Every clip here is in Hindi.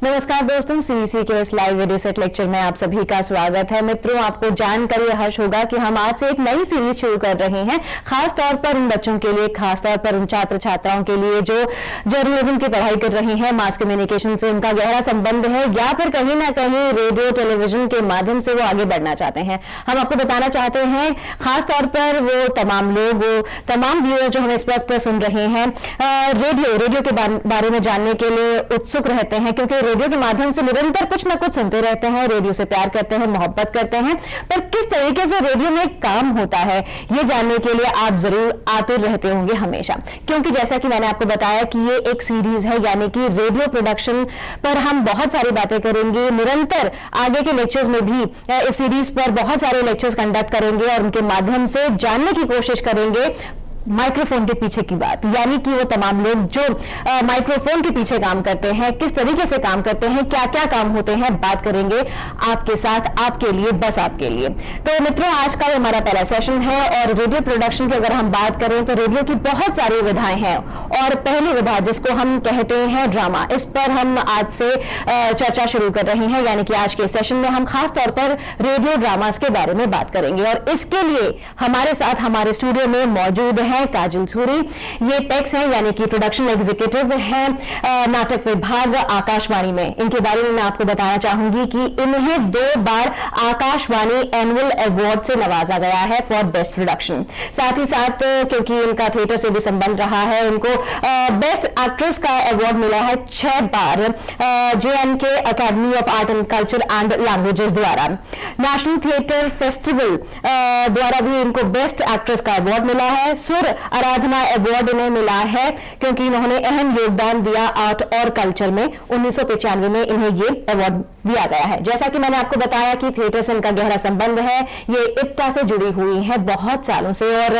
नमस्कार दोस्तों, सीईसी के इस लाइव वीडियो सेट लेक्चर में आप सभी का स्वागत है। मित्रों, आपको जानकर यह हर्ष होगा कि हम आज से एक नई सीरीज शुरू कर रहे हैं, खास तौर पर उन बच्चों के लिए, खास तौर पर उन छात्र छात्राओं के लिए जो जर्नलिज्म की पढ़ाई कर रहे हैं, मास कम्युनिकेशन से उनका गहरा संबंध है या फिर कहीं ना कहीं रेडियो टेलीविजन के माध्यम से वो आगे बढ़ना चाहते हैं। हम आपको बताना चाहते हैं, खास तौर पर वो तमाम लोग, तमाम व्यूअर्स जो हमें इस वक्त सुन रहे हैं, रेडियो के बारे में जानने के लिए उत्सुक रहते हैं, क्योंकि रेडियो के माध्यम से निरंतर कुछ ना कुछ सुनते रहते हैं, रेडियो से प्यार करते हैं, मोहब्बत करते हैं, पर किस तरीके से रेडियो में काम होता है ये जानने के लिए आप जरूर आतुर रहते होंगे हमेशा, क्योंकि जैसा कि मैंने आपको बताया कि ये एक सीरीज है, यानी कि रेडियो प्रोडक्शन पर हम बहुत सारी बातें करेंगे। निरंतर आगे के लेक्चर्स में भी इस सीरीज पर बहुत सारे लेक्चर्स कंडक्ट करेंगे और उनके माध्यम से जानने की कोशिश करेंगे माइक्रोफोन के पीछे की बात, यानी कि वो तमाम लोग जो माइक्रोफोन के पीछे काम करते हैं, किस तरीके से काम करते हैं, क्या क्या काम होते हैं, बात करेंगे आपके साथ, आपके लिए, बस आपके लिए। तो मित्रों, आज का हमारा पहला सेशन है और रेडियो प्रोडक्शन की अगर हम बात करें तो रेडियो की बहुत सारी विधाएं हैं और पहली विधा जिसको हम कहते हैं ड्रामा, इस पर हम आज से चर्चा शुरू कर रहे हैं, यानी कि आज के सेशन में हम खास तौर पर रेडियो ड्रामास के बारे में बात करेंगे और इसके लिए हमारे साथ हमारे स्टूडियो में मौजूद है काजल सूरी। ये टेक्स है, यानी कि प्रोडक्शन एग्जीक्यूटिव है नाटक विभाग आकाशवाणी में। इनके बारे में मैं आपको बताना चाहूंगी कि इन्हें 2 बार आकाशवाणी एनुअल अवार्ड से नवाजा गया है फॉर बेस्ट प्रोडक्शन। साथ ही साथ क्योंकि इनका थिएटर से भी संबंध रहा है, इनको बेस्ट एक्ट्रेस का अवार्ड मिला है 6 बार JNK academy of art and culture and languages द्वारा। नेशनल थिएटर फेस्टिवल द्वारा भी इनको बेस्ट एक्ट्रेस का अवार्ड मिला है। आराधना अवार्ड इन्हें मिला है क्योंकि इन्होंने अहम योगदान दिया आर्ट और कल्चर में। 1995 में इन्हें ये अवार्ड दिया गया है। जैसा कि मैंने आपको बताया कि थिएटर से इनका गहरा संबंध है, ये इप्टा से जुड़ी हुई है बहुत सालों से और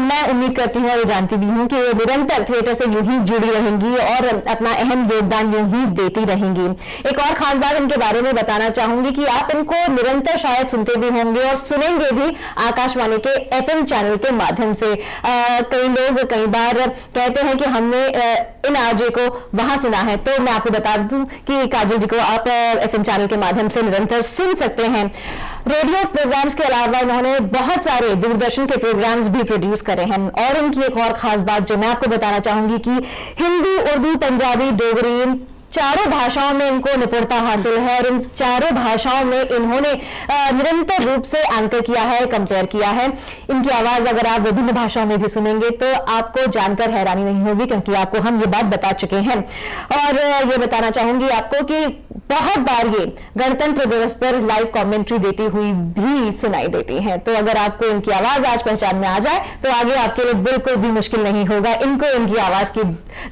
मैं उम्मीद करती हूँ और जानती भी हूँ कि ये निरंतर थिएटर से यूं ही जुड़ी रहेंगी और अपना अहम योगदान यूं ही देती रहेंगी। एक और खास बात इनके बारे में बताना चाहूंगी कि आप इनको निरंतर शायद सुनते भी होंगे और सुनेंगे भी आकाशवाणी के FM चैनल के माध्यम से। कई लोग कई बार कहते हैं कि हमने इन आरजे को वहां सुना है, तो मैं आपको बता दूं कि काजल जी को आप FM चैनल के माध्यम से निरंतर सुन सकते हैं। रेडियो प्रोग्राम्स के अलावा इन्होंने बहुत सारे दूरदर्शन के प्रोग्राम्स भी प्रोड्यूस करे हैं और इनकी एक और खास बात जो मैं आपको बताना चाहूंगी कि हिंदी, उर्दू, पंजाबी, डोगरी, चारों भाषाओं में इनको निपुणता हासिल है और इन चारों भाषाओं में इन्होंने निरंतर रूप से एंकर किया है, कंपेयर किया है। इनकी आवाज अगर आप विभिन्न भाषाओं में भी सुनेंगे तो आपको जानकर हैरानी नहीं होगी, क्योंकि आपको हम ये बात बता चुके हैं। और ये बताना चाहूंगी आपको कि बहुत बार ये गणतंत्र दिवस पर लाइव कमेंट्री देती हुई भी सुनाई देती हैं। तो अगर आपको इनकी आवाज आज पहचान में आ जाए तो आगे आपके लिए बिल्कुल भी मुश्किल नहीं होगा इनको इनकी आवाज के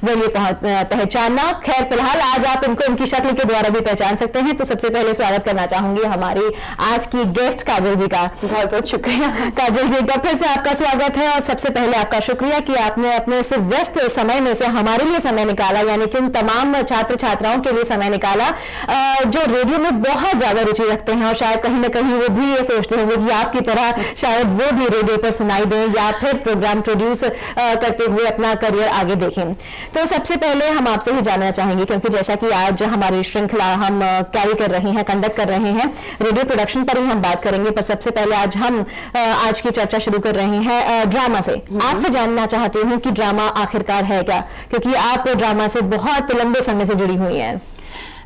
जरिए पहचानना। खैर, फिलहाल आज आप इनको इनकी शक्ल के द्वारा भी पहचान सकते हैं। तो सबसे पहले स्वागत करना चाहूंगी हमारी आज की गेस्ट काजल जी का। बहुत बहुत शुक्रिया काजल जी का फिर से आपका स्वागत है और सबसे पहले आपका शुक्रिया कि आपने अपने इस व्यस्त समय में से हमारे लिए समय निकाला, यानी कि उन तमाम छात्र छात्राओं के लिए समय निकाला जो रेडियो में बहुत ज्यादा रुचि रखते हैं और शायद कहीं ना कहीं वो भी ये सोचते होंगे कि आपकी तरह शायद वो भी रेडियो पर सुनाई दें या फिर प्रोग्राम प्रोड्यूस करते हुए अपना करियर आगे देखें। तो सबसे पहले हम आपसे ही जानना चाहेंगे, क्योंकि जैसा कि आज हमारी श्रृंखला हम कैरी कर रहे हैं, कंडक्ट कर रहे हैं, रेडियो प्रोडक्शन पर ही हम बात करेंगे, पर सबसे पहले आज हम आज की चर्चा शुरू कर रहे हैं ड्रामा से। आपसे जानना चाहती हूँ कि ड्रामा आखिरकार है क्या, क्योंकि आप ड्रामा से बहुत लंबे समय से जुड़ी हुई हैं।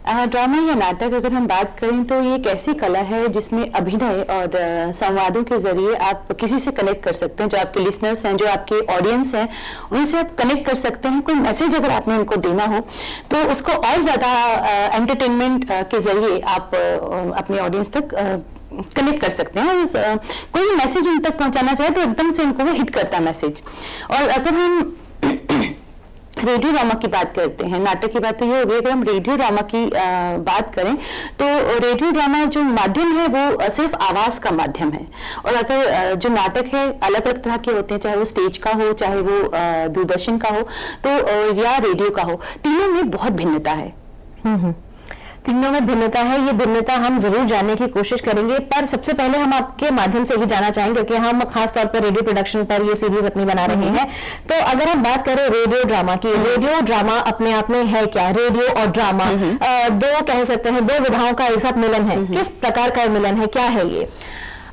ड्रामा या नाटक अगर हम बात करें तो ये एक ऐसी कला है जिसमें अभिनय और संवादों के जरिए आप किसी से कनेक्ट कर सकते हैं। जो आपके लिसनर्स हैं, जो आपके ऑडियंस हैं, उनसे आप कनेक्ट कर सकते हैं। कोई मैसेज अगर आपने उनको देना हो तो उसको और ज़्यादा एंटरटेनमेंट के जरिए आप अपने ऑडियंस तक कनेक्ट कर सकते हैं। कोई मैसेज उन तक पहुंचाना चाहे तो एकदम से उनको वो हिट करता मैसेज। और अगर हम रेडियो ड्रामा की बात करते हैं, नाटक की बात तो ये हो गई, अगर हम रेडियो ड्रामा की बात करें तो रेडियो ड्रामा जो माध्यम है वो सिर्फ आवाज का माध्यम है। और अगर जो नाटक है अलग अलग तरह के होते हैं, चाहे वो स्टेज का हो, चाहे वो दूरदर्शन का हो, तो या रेडियो का हो, तीनों में बहुत भिन्नता है। तीनों में भिन्नता है, ये भिन्नता हम जरूर जानने की कोशिश करेंगे, पर सबसे पहले हम आपके माध्यम से ही जाना चाहेंगे कि हम खास तौर पर रेडियो प्रोडक्शन पर ये सीरीज अपनी बना रहे हैं। तो अगर हम बात करें रेडियो ड्रामा की, रेडियो ड्रामा अपने आप में है क्या? रेडियो और ड्रामा दो कह सकते हैं, दो विधाओं का एक साथ मिलन है। किस प्रकार का मिलन है, क्या है ये?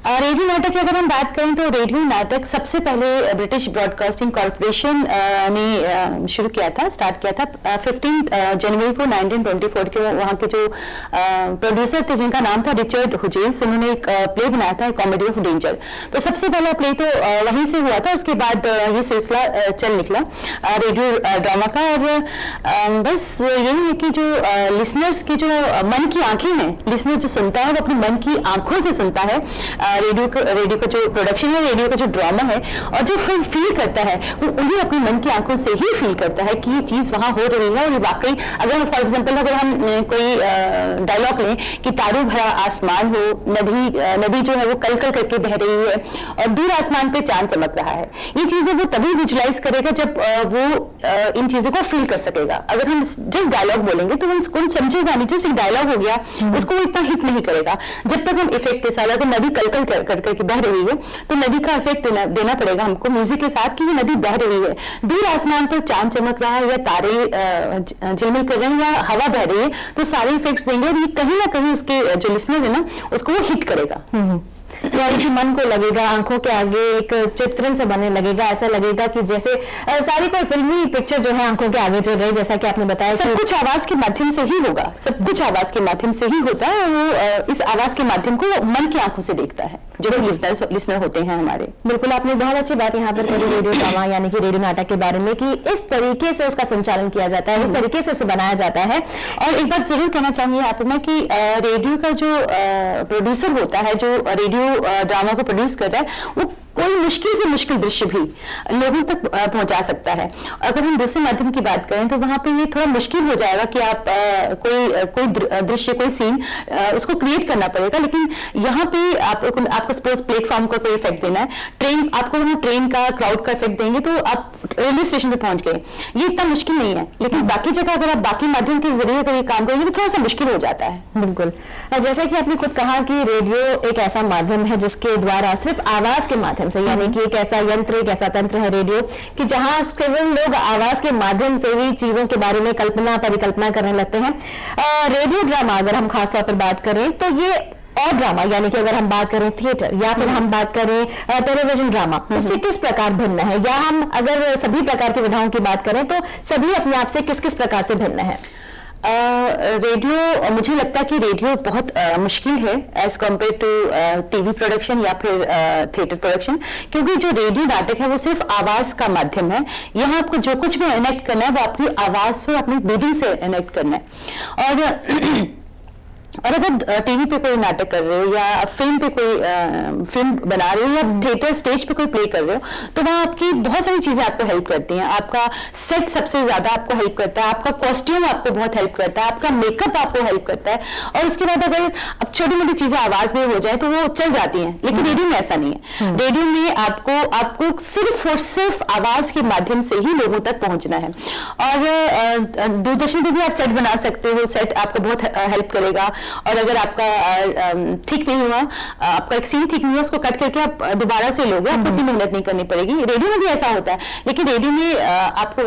रेडियो नाटक की अगर हम बात करें तो रेडियो नाटक सबसे पहले ब्रिटिश ब्रॉडकास्टिंग कॉर्पोरेशन ने शुरू किया था, स्टार्ट किया था 15 जनवरी को 1924 के। वहाँ के जो प्रोड्यूसर थे जिनका नाम था रिचर्ड हुजेस, उन्होंने एक प्ले बनाया था, कॉमेडी ऑफ डेंजर। तो सबसे पहला प्ले तो वहीं से हुआ था। उसके बाद ये सिलसिला चल निकला रेडियो ड्रामा का। और बस यही है कि जो लिसनर्स की जो मन की आंखें हैं, लिसनर जो सुनता है वो अपने मन की आंखों से सुनता है रेडियो का जो प्रोडक्शन है, रेडियो का जो ड्रामा है, और जो फिर फील करता है वो उन्हें अपनी मन की आंखों से ही फील करता है कि ये चीज वहां हो रही है। और ये वाकई, अगर फॉर एग्जांपल अगर हम कोई डायलॉग लें कि तारों भरा आसमान हो, नदी जो है वो कल कल करके बह रही है और दूर आसमान पे चांद चमक रहा है, ये चीजें वो तभी विजुलाइज करेगा जब वो इन चीजों को फील कर सकेगा। अगर हम जस्ट डायलॉग बोलेंगे तो कौन समझेगा नहीं, जस्ट एक डायलॉग हो गया, उसको इतना हिट नहीं करेगा। जब तक हम इफेक्ट के साथ, अगर नदी कल करके बह रही है तो नदी का इफेक्ट देना पड़ेगा हमको म्यूजिक के साथ कि ये नदी बह रही है, दूर आसमान पर चांद चमक रहा है, या तारे झिलमिल कर रहे हैं, या हवा बह रही है, तो सारे इफेक्ट्स देंगे और ये कहीं ना कहीं उसके जो लिसनर है ना उसको वो हिट करेगा। यानी कि मन को लगेगा, आंखों के आगे एक चित्रण से बनने लगेगा, ऐसा लगेगा कि जैसे सारी कोई फिल्मी पिक्चर जो है आंखों के आगे चल रही है। जैसा कि आपने बताया, सब कुछ आवाज के माध्यम से ही होगा, सब कुछ आवाज के माध्यम से ही होता है। और वो इस आवाज के माध्यम को मन की आंखों से देखता है जो लिसनर होते हैं हमारे। बिल्कुल, आपने बहुत अच्छी बात यहाँ पर करी रेडियो ड्रामा यानी कि रेडियो नाटक के बारे में, कि इस तरीके से उसका संचालन किया जाता है, इस तरीके से उसे बनाया जाता है। और एक बात जरूर कहना चाहूंगी यहाँ पर मैं कि रेडियो का जो प्रोड्यूसर होता है, जो रेडियो ड्रामा को प्रोड्यूस कर रहा है, वो कोई मुश्किल से मुश्किल दृश्य भी लोगों तक पहुंचा सकता है। अगर हम दूसरे माध्यम की बात करें तो वहां पे ये थोड़ा मुश्किल हो जाएगा कि आप कोई दृश्य, कोई सीन उसको क्रिएट करना पड़ेगा। लेकिन यहाँ पे आपको सपोज प्लेटफॉर्म का कोई इफेक्ट देना है, आपको वहाँ ट्रेन का, क्राउड का इफेक्ट देंगे तो आप रेलवे स्टेशन पे पहुंच गए, ये इतना मुश्किल नहीं है। लेकिन बाकी जगह अगर आप बाकी माध्यम के जरिए अगर ये काम करेंगे तो थोड़ा सा मुश्किल हो जाता है। बिल्कुल, जैसा कि आपने खुद कहा कि रेडियो एक ऐसा माध्यम है जिसके द्वारा सिर्फ आवाज के माध्यम से, यानी कि एक ऐसा यंत्र, एक ऐसा तंत्र है रेडियो कि जहां केवल लोग आवाज के माध्यम से ही चीजों के बारे में परिकल्पना करने लगते हैं। रेडियो ड्रामा अगर हम खास तौर पर बात करें तो ये और ड्रामा, यानी कि अगर हम बात करें थिएटर या फिर हम बात करें टेलीविजन ड्रामा, इससे किस प्रकार भिन्न है? या हम अगर सभी प्रकार की विधाओं की बात करें तो सभी अपने आप से किस किस प्रकार से भिन्न है? रेडियो, मुझे लगता है कि रेडियो बहुत मुश्किल है as compare to TV production या फिर थिएटर प्रोडक्शन, क्योंकि जो रेडियो नाटक है वो सिर्फ आवाज का माध्यम है। यहाँ आपको जो कुछ भी इनेक्ट करना है वो आपकी आवाज से, अपनी ब्रीदिंग से इनेक्ट करना है। और अगर टीवी पे कोई नाटक कर रहे हो या फिल्म पे कोई फिल्म बना रहे हो या थिएटर स्टेज पे कोई प्ले कर रहे हो तो वहाँ आपकी बहुत सारी चीजें आपको हेल्प करती हैं। आपका सेट सबसे ज्यादा आपको हेल्प करता है, आपका कॉस्ट्यूम आपको बहुत हेल्प करता है, आपका मेकअप आपको हेल्प करता है। और उसके बाद अगर अब छोटी मोटी चीजें आवाज में हो जाए तो वो चल जाती हैं, लेकिन रेडियो में ऐसा नहीं है। रेडियो में आपको सिर्फ और सिर्फ आवाज के माध्यम से ही लोगों तक पहुंचना है। और दूरदर्शन पे भी आप सेट बना सकते हो, सेट आपको बहुत हेल्प करेगा। और अगर आपका ठीक नहीं हुआ, आपका एक सीन ठीक नहीं हुआ, उसको कट करके आप दोबारा से लोगे, आपको इतनी मेहनत नहीं करनी पड़ेगी। रेडियो में भी ऐसा होता है, लेकिन रेडियो में आपको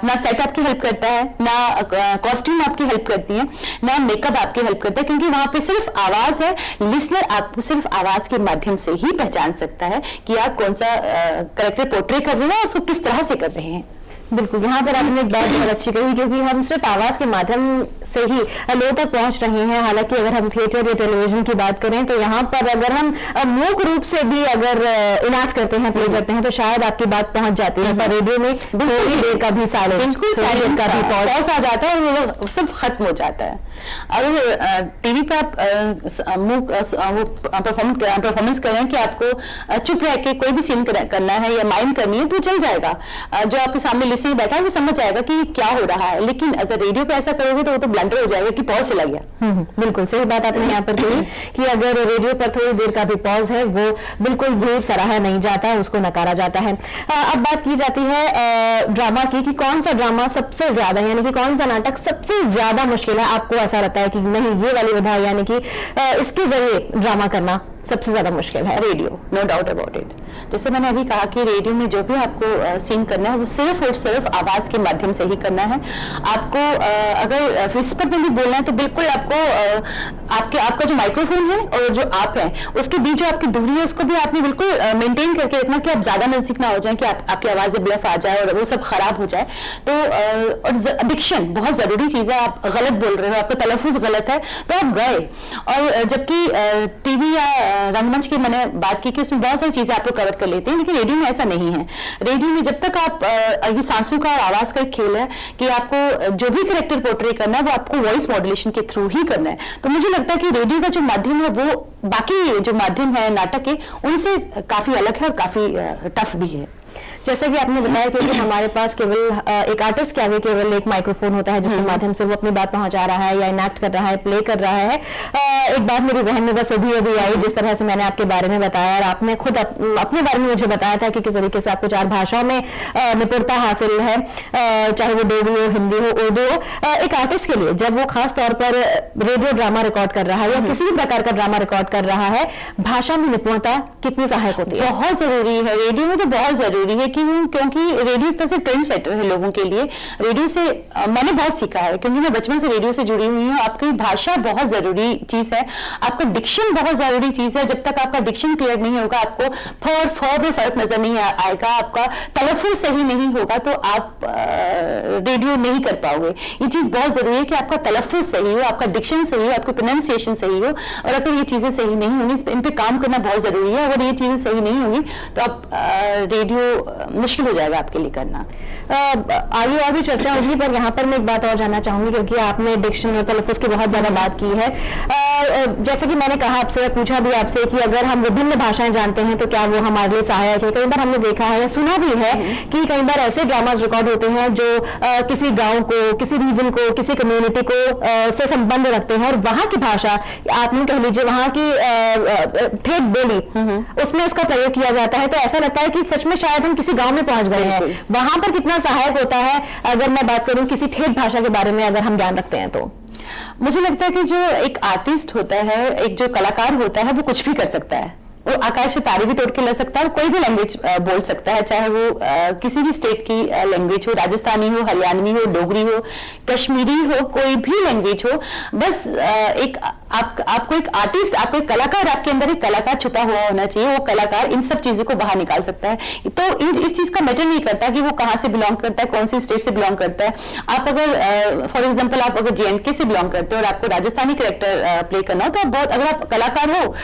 ना सेट आपकी हेल्प करता है, ना कॉस्ट्यूम आपकी हेल्प करती है, ना मेकअप आपकी हेल्प करता है, क्योंकि वहां पे सिर्फ आवाज है। लिसनर आपको सिर्फ आवाज के माध्यम से ही पहचान सकता है कि आप कौन सा कैरेक्टर पोर्ट्रे कर रहे हैं और उसको किस तरह से कर रहे हैं। बिल्कुल, यहाँ पर आपने एक बात बहुत अच्छी कही, क्योंकि हम सिर्फ आवाज के माध्यम से ही लोगों तक पहुंच रहे हैं। हालांकि अगर हम थिएटर या टेलीविजन की बात करें तो यहाँ पर अगर हम मूक रूप से भी अगर इनाट करते हैं, प्ले करते हैं, तो शायद आपकी बात पहुंच जाती है। पर रेडियो में थोड़ी देर का भी साइलेंस का भी पॉज आ जाता है और वो सब खत्म हो जाता है। अगर टीवी पे आप परफॉर्मेंस कर रहे हैं कि आपको चुप रह के कोई भी सीन करना है या माइंड करनी है तो चल जाएगा। जो आपके सामने लिसनर बैठा है वो समझ जाएगा कि क्या हो रहा है, लेकिन अगर रेडियो पे ऐसा करोगे तो वो तो ब्लंडर हो जाएगा कि पॉज चला गया। बिल्कुल सही बात आपने यहाँ पर कही कि अगर रेडियो पर थोड़ी देर का भी पॉज है वो बिल्कुल भी सराहा नहीं जाता, उसको नकारा जाता है। अब बात की जाती है ड्रामा की कि कौन सा ड्रामा सबसे ज्यादा, यानी कि कौन सा नाटक सबसे ज्यादा मुश्किल है, आपको ऐसा लगता है कि नहीं ये वाली विधा यानी कि इसके जरिए ड्रामा करना सबसे ज्यादा मुश्किल है? Radio, no doubt about it. जैसे मैंने अभी कहा कि रेडियो में जो भी आपको सीन करना है वो सिर्फ और सिर्फ आवाज के माध्यम से ही करना है। आपको अगर विस्पर में भी बोलना है तो बिल्कुल आपको आपका जो माइक्रोफोन है और जो आप हैं उसके बीच जो आपकी दूरी है उसको भी आपने बिल्कुल मेंटेन करके रखना कि आप ज्यादा नजदीक ना हो जाए कि आपकी आवाज ब्लफ आ जाए और वो सब खराब हो जाए। तो और डिक्शन बहुत जरूरी चीज है। आप गलत बोल रहे हो, आपका तलफ्फुज गलत है तो आप गए। और जबकि टीवी या रंगमंच की मैंने बात की कि उसमें बहुत सारी चीजें आपको कवर कर लेते हैं, लेकिन रेडियो में ऐसा नहीं है। रेडियो में जब तक आप ये सांसों का और आवाज का एक खेल है कि आपको जो भी कैरेक्टर पोर्ट्रे करना है वो आपको वॉइस मॉड्यूलेशन के थ्रू ही करना है। तो मुझे लगता है कि रेडियो का जो माध्यम है वो बाकी जो माध्यम है नाटक के उनसे काफी अलग है और काफी टफ भी है। जैसे कि आपने बताया क्योंकि हमारे पास केवल एक आर्टिस्ट के आगे केवल एक माइक्रोफोन होता है जिसके माध्यम से वो अपनी बात पहुंचा रहा है या इनैक्ट कर रहा है, प्ले कर रहा है। एक बात मेरे जहन में बस अभी आई, जिस तरह से मैंने आपके बारे में बताया और आपने खुद अपने बारे में मुझे बताया था कि किस तरीके से आपको 4 भाषाओं में निपुणता हासिल है, चाहे वो डोगरी हो, हिंदी हो, उर्दू हो। एक आर्टिस्ट के लिए जब वो खास तौर पर रेडियो ड्रामा रिकॉर्ड कर रहा है या किसी भी प्रकार का ड्रामा रिकॉर्ड कर रहा है, भाषा में निपुणता कितनी सहायक होती है? बहुत जरूरी है। रेडियो में तो बहुत जरूरी है क्योंकि रेडियो एक तरह से ट्रेंड सेटर है लोगों के लिए। रेडियो से मैंने बहुत सीखा है क्योंकि मैं बचपन से रेडियो से जुड़ी हुई हूँ। आपकी भाषा बहुत जरूरी चीज है, आपका डिक्शन बहुत जरूरी चीज है। जब तक आपका डिक्शन क्लियर नहीं होगा आपको फ में फर्क नजर नहीं आएगा, आपका तलफ्फुज सही नहीं होगा तो आप रेडियो नहीं कर पाओगे। ये चीज बहुत जरूरी है कि आपका तलफ्फुज सही हो, आपका डिक्शन सही हो, आपकी प्रोनाउंसिएशन सही हो। और अगर ये चीजें सही नहीं होंगी, इन पे काम करना बहुत जरूरी है। अगर ये चीजें सही नहीं होंगी तो आप रेडियो मुश्किल हो जाएगा आपके लिए करना। आगे और भी चर्चा होगी, पर यहाँ पर मैं एक बात और जानना चाहूंगी क्योंकि आपने डिक्शन और तलफ्फुज की बहुत ज्यादा बात की है। जैसे कि मैंने कहा आपसे, पूछा भी आपसे कि अगर हम विभिन्न भाषाएं जानते हैं तो क्या वो हमारे लिए सहायक है? कई बार हमने देखा है या सुना भी है कि कई बार ऐसे ड्रामाज रिकॉर्ड होते हैं जो किसी गांव को, किसी रीजन को, किसी कम्युनिटी को से संबंध रखते हैं और वहां की भाषा, आप यूं कह लीजिए वहां की ठेठ बोली, उसमें उसका प्रयोग किया जाता है। तो ऐसा लगता है कि सच में शायद हम किसी गांव में पहुंच गए हैं। वहां पर कितना सहायक होता है अगर मैं बात करूं किसी ठेठ भाषा के बारे में, अगर हम ज्ञान रखते हैं तो? मुझे लगता है कि जो एक आर्टिस्ट होता है, एक जो कलाकार होता है, वो कुछ भी कर सकता है। वो आकाश से तारे भी तोड़ के ला सकता है और कोई भी लैंग्वेज बोल सकता है, चाहे वो किसी भी स्टेट की लैंग्वेज हो, राजस्थानी हो, हरियाणवी हो, डोगरी हो, कश्मीरी हो, कोई भी लैंग्वेज हो। बस एक आपको एक आर्टिस्ट, आपको एक कलाकार, आपके अंदर एक कलाकार छुपा हुआ होना चाहिए। वो कलाकार इन सब चीजों को बाहर निकाल सकता है। तो इस चीज का मैटर नहीं करता कि वो कहाँ से बिलोंग करता है, कौन सी स्टेट से बिलोंग करता है। आप अगर फॉर एग्जाम्पल आप अगर JNK से बिलोंग करते हो और आपको राजस्थानी कैरेक्टर प्ले करना हो तो आप बहुत, अगर आप कलाकार हो,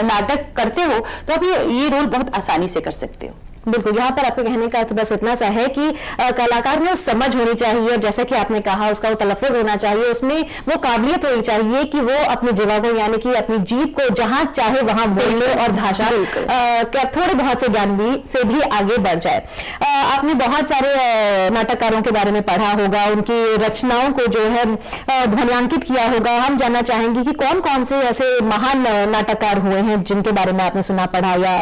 नाटक करते हो तो आप ये रोल बहुत आसानी से कर सकते हो। बिल्कुल, यहाँ पर आपके कहने का अर्थ बस इतना सा है कि कलाकार में समझ होनी चाहिए और जैसा कि आपने कहा उसका वो तलफ्फुज होना चाहिए, उसमें वो काबिलियत होनी चाहिए कि वो अपनी जगह को यानी कि अपनी जीभ को जहां चाहे वहां बोल ले और भाषा थोड़े बहुत से ज्ञान भी से भी आगे बढ़ जाए। आपने बहुत सारे नाटककारों के बारे में पढ़ा होगा, उनकी रचनाओं को जो है ध्वन्यांकित किया होगा। हम जानना चाहेंगे कि कौन कौन से ऐसे महान नाटककार हुए हैं जिनके बारे में आपने सुना, पढ़ा या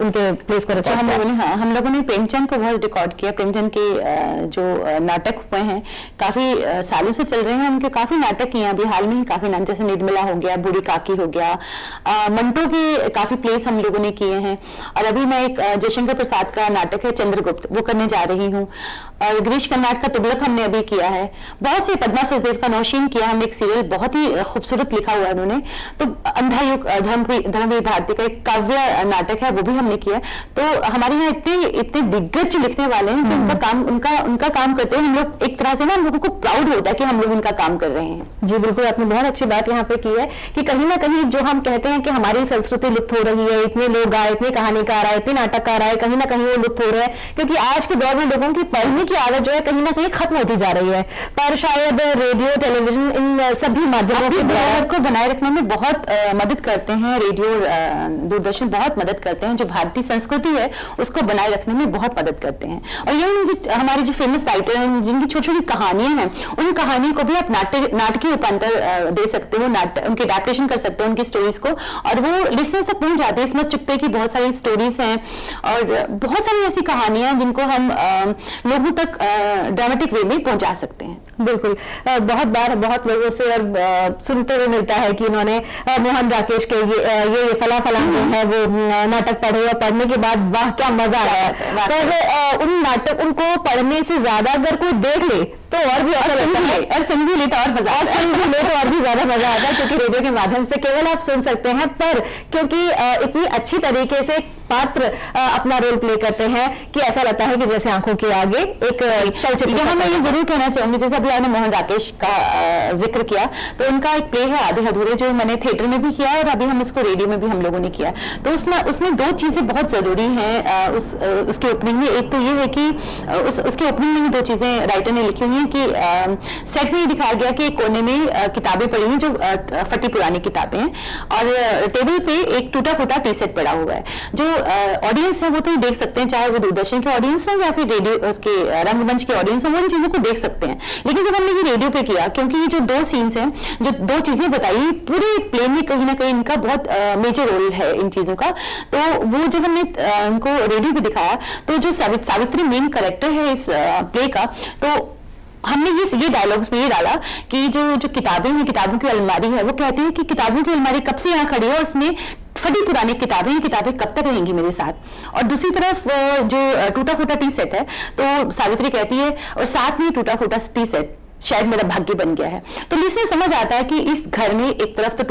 उनके प्लेस को रिकॉर्ड किया? हम लोगों ने प्रेमचंद को बहुत रिकॉर्ड किया। प्रेमचंद के जो नाटक हुए हैं काफी सालों से चल रहे हैं, उनके काफी नाटक किए हैं अभी हाल में ही, काफी नाम जैसे निर्मला हो गया, बूढ़ी काकी हो गया, मंटो के काफी प्लेस हम लोगों ने किए हैं। और अभी मैं एक जयशंकर प्रसाद का नाटक है चंद्रगुप्त, वो करने जा रही हूँ। और गिरीश कर्नाड का तुगलक हमने अभी किया है। बहुत से, पद्मा सचदेव का नौशीन किया हमने, एक सीरियल बहुत ही खूबसूरत लिखा हुआ है उन्होंने। तो अंधा युग धर्मवीर भारती का एक काव्य नाटक है, वो भी हमने किया। तो हमारे यहाँ इतने दिग्गज लिखने वाले हैं कि उनका काम करते हैं हम लोग, एक तरह से ना हम लोगों को प्राउड होता है कि हम लोग इनका काम कर रहे हैं। जी बिल्कुल, आपने बहुत अच्छी बात यहाँ पे की है कि कहीं ना कहीं जो हम कहते हैं कि हमारी संस्कृति लुप्त हो रही है, इतने लोग आए, इतने कहानीकार आए, इतने नाटककार आए, कहीं ना कहीं वो लुप्त हो रहे हैं क्योंकि आज के दौर में लोगों की पढ़ने की आदत जो है कहीं ना कहीं खत्म होती जा रही है। पर शायद रेडियो, टेलीविजन, इन सभी माध्यमों को बनाए रखने में बहुत मदद करते हैं। रेडियो, दूरदर्शन बहुत मदद करते हैं। जो भारतीय संस्कृति है उसको बनाए रखने में बहुत मदद करते हैं। और ये हमारे जो फेमस राइटर हैं जिनकी छोटी छोटी कहानियां हैं, उन कहानियों को भी आप नाटकीय रूपांतर दे सकते हो, उनके अडैप्टेशन कर सकते हो उनकी स्टोरीज को, और वो लिसनर्स तक पहुंच जाते हैं। इसमें चुगते की बहुत सारी स्टोरीज हैं और बहुत सारी ऐसी कहानियां जिनको हम लोगों तक ड्रामेटिक वे में पहुंचा सकते हैं। बिल्कुल, बहुत बार बहुत लोगों से सुनते हुए मिलता है कि उन्होंने मोहन राकेश के ये फला फला जो है वो नाटक पढ़े और पढ़ने के बाद वाह क्या मजा आया, पर उन नाटक उनको पढ़ने से ज्यादा अगर कोई देख ले तो और भी अच्छा लगता है, और सुन भी ले तो और मजा, और भी ज्यादा मजा आता है, क्योंकि रेडियो के माध्यम से केवल आप सुन सकते हैं, पर क्योंकि इतनी अच्छी तरीके से पात्र अपना रोल प्ले करते हैं कि ऐसा लगता है कि जैसे आंखों के आगे एक चलचित्र। यहाँ मैं ये जरूर कहना चाहूंगी, जैसे अभी आपने मोहन राकेश का जिक्र किया, तो उनका एक प्ले है आधे अधूरे जो मैंने थिएटर में भी किया और अभी हम इसको रेडियो में भी हम लोगों ने किया। तो उसमें दो चीजें बहुत जरूरी हैं उसके ओपनिंग में। एक तो ये है कि उसके ओपनिंग में ही दो चीजें राइटर ने लिखी हुई है कि सेट में ये दिखाया गया कि एक कोने में किताबें पड़ी हुई जो फटी पुरानी किताबें हैं और टेबल पे एक टूटा फूटा टी सेट पड़ा हुआ है। जो ऑडियंस है वो तो देख सकते हैं, चाहे वो दूरदर्शन के ऑडियंस है या फिर रेडियो उसके रंगमंच के ऑडियंस है, वो इन चीजों को देख सकते हैं। लेकिन जब हमने ये रेडियो पे किया, क्योंकि ये जो दो सीन्स हैं, जो दो चीजें बताई, पूरे प्ले में कहीं ना कहीं इनका बहुत मेजर रोल है इन चीजों का। तो वो जब हमने उनको रेडियो पे दिखाया, तो जो सावित्री मेन कैरेक्टर है इस प्ले का, तो हमने ये डायलॉग्स में ये डाला कि जो किताबें हैं, किताबों की अलमारी है, वो कहती है कि किताबों की अलमारी कब से यहाँ खड़ी है और उसमें फटी पुरानी किताबें कब तक रहेंगी मेरे साथ। और दूसरी तरफ जो टूटा फूटा टी सेट है, तो सावित्री कहती है और साथ में टूटा फूटा टी सेट शायद मेरा भाग्य बन गया है। तो लिसनर समझ आता है कि इस घर में एक तरफ तो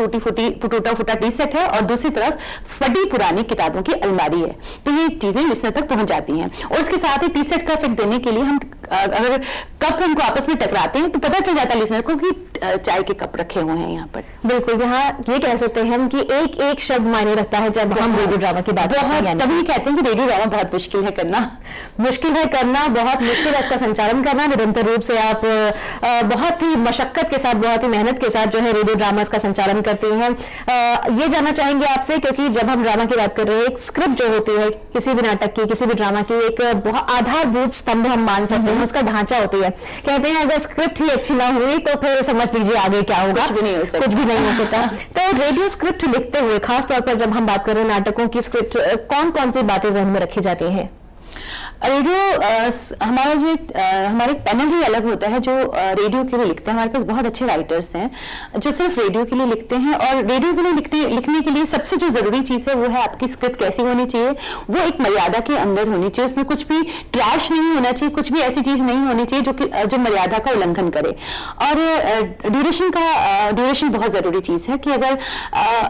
टूटा फूटा टी सेट है और दूसरी तरफ फटी पुरानी किताबों की अलमारी है। तो ये चीजें लिसनर तक पहुंच जाती हैं। और इसके साथ ही टी सेट का इफेक्ट देने के लिए हम अगर कप हमको आपस में टकराते हैं तो पता चल जाता है लिसनर को कि चाय के कप रखे हुए हैं यहाँ पर। बिल्कुल, यहाँ ये कह सकते हैं हम कि एक एक शब्द मायने रखता है जब हम रेडियो ड्रामा की बात करते हैं। तभी कहते हैं कि रेडियो ड्रामा बहुत मुश्किल है करना, बहुत मुश्किल है इसका संचालन करना। निरंतर रूप से आप बहुत ही मशक्कत के साथ, बहुत ही मेहनत के साथ जो है रेडियो ड्रामास का संचालन करती हैं। ये जानना चाहेंगे आपसे, क्योंकि जब हम ड्रामा की बात कर रहे हैं, एक स्क्रिप्ट जो होती है किसी भी नाटक की, किसी भी ड्रामा की, एक बहुत आधारभूत स्तंभ हम मान सकते हैं, उसका ढांचा होती है। कहते हैं अगर स्क्रिप्ट ही अच्छी ना हुई तो फिर समझ लीजिए आगे क्या होगा, कुछ भी नहीं हो सकता। तो रेडियो स्क्रिप्ट लिखते हुए, खासतौर पर जब हम बात कर रहे हैं नाटकों की स्क्रिप्ट, कौन कौन सी बातें ध्यान में रखी जाती हैं? रेडियो हमारे पैनल ही अलग होता है जो रेडियो के लिए लिखते हैं। हमारे पास बहुत अच्छे राइटर्स हैं जो सिर्फ रेडियो के लिए लिखते हैं। और रेडियो के लिए लिखने के लिए सबसे जो जरूरी चीज़ है वो है आपकी स्क्रिप्ट कैसी होनी चाहिए। वो एक मर्यादा के अंदर होनी चाहिए, उसमें कुछ भी ट्रैश नहीं होना चाहिए, कुछ भी ऐसी चीज़ नहीं होनी चाहिए जो मर्यादा का उल्लंघन करे। और ड्यूरेशन बहुत ज़रूरी चीज़ है कि अगर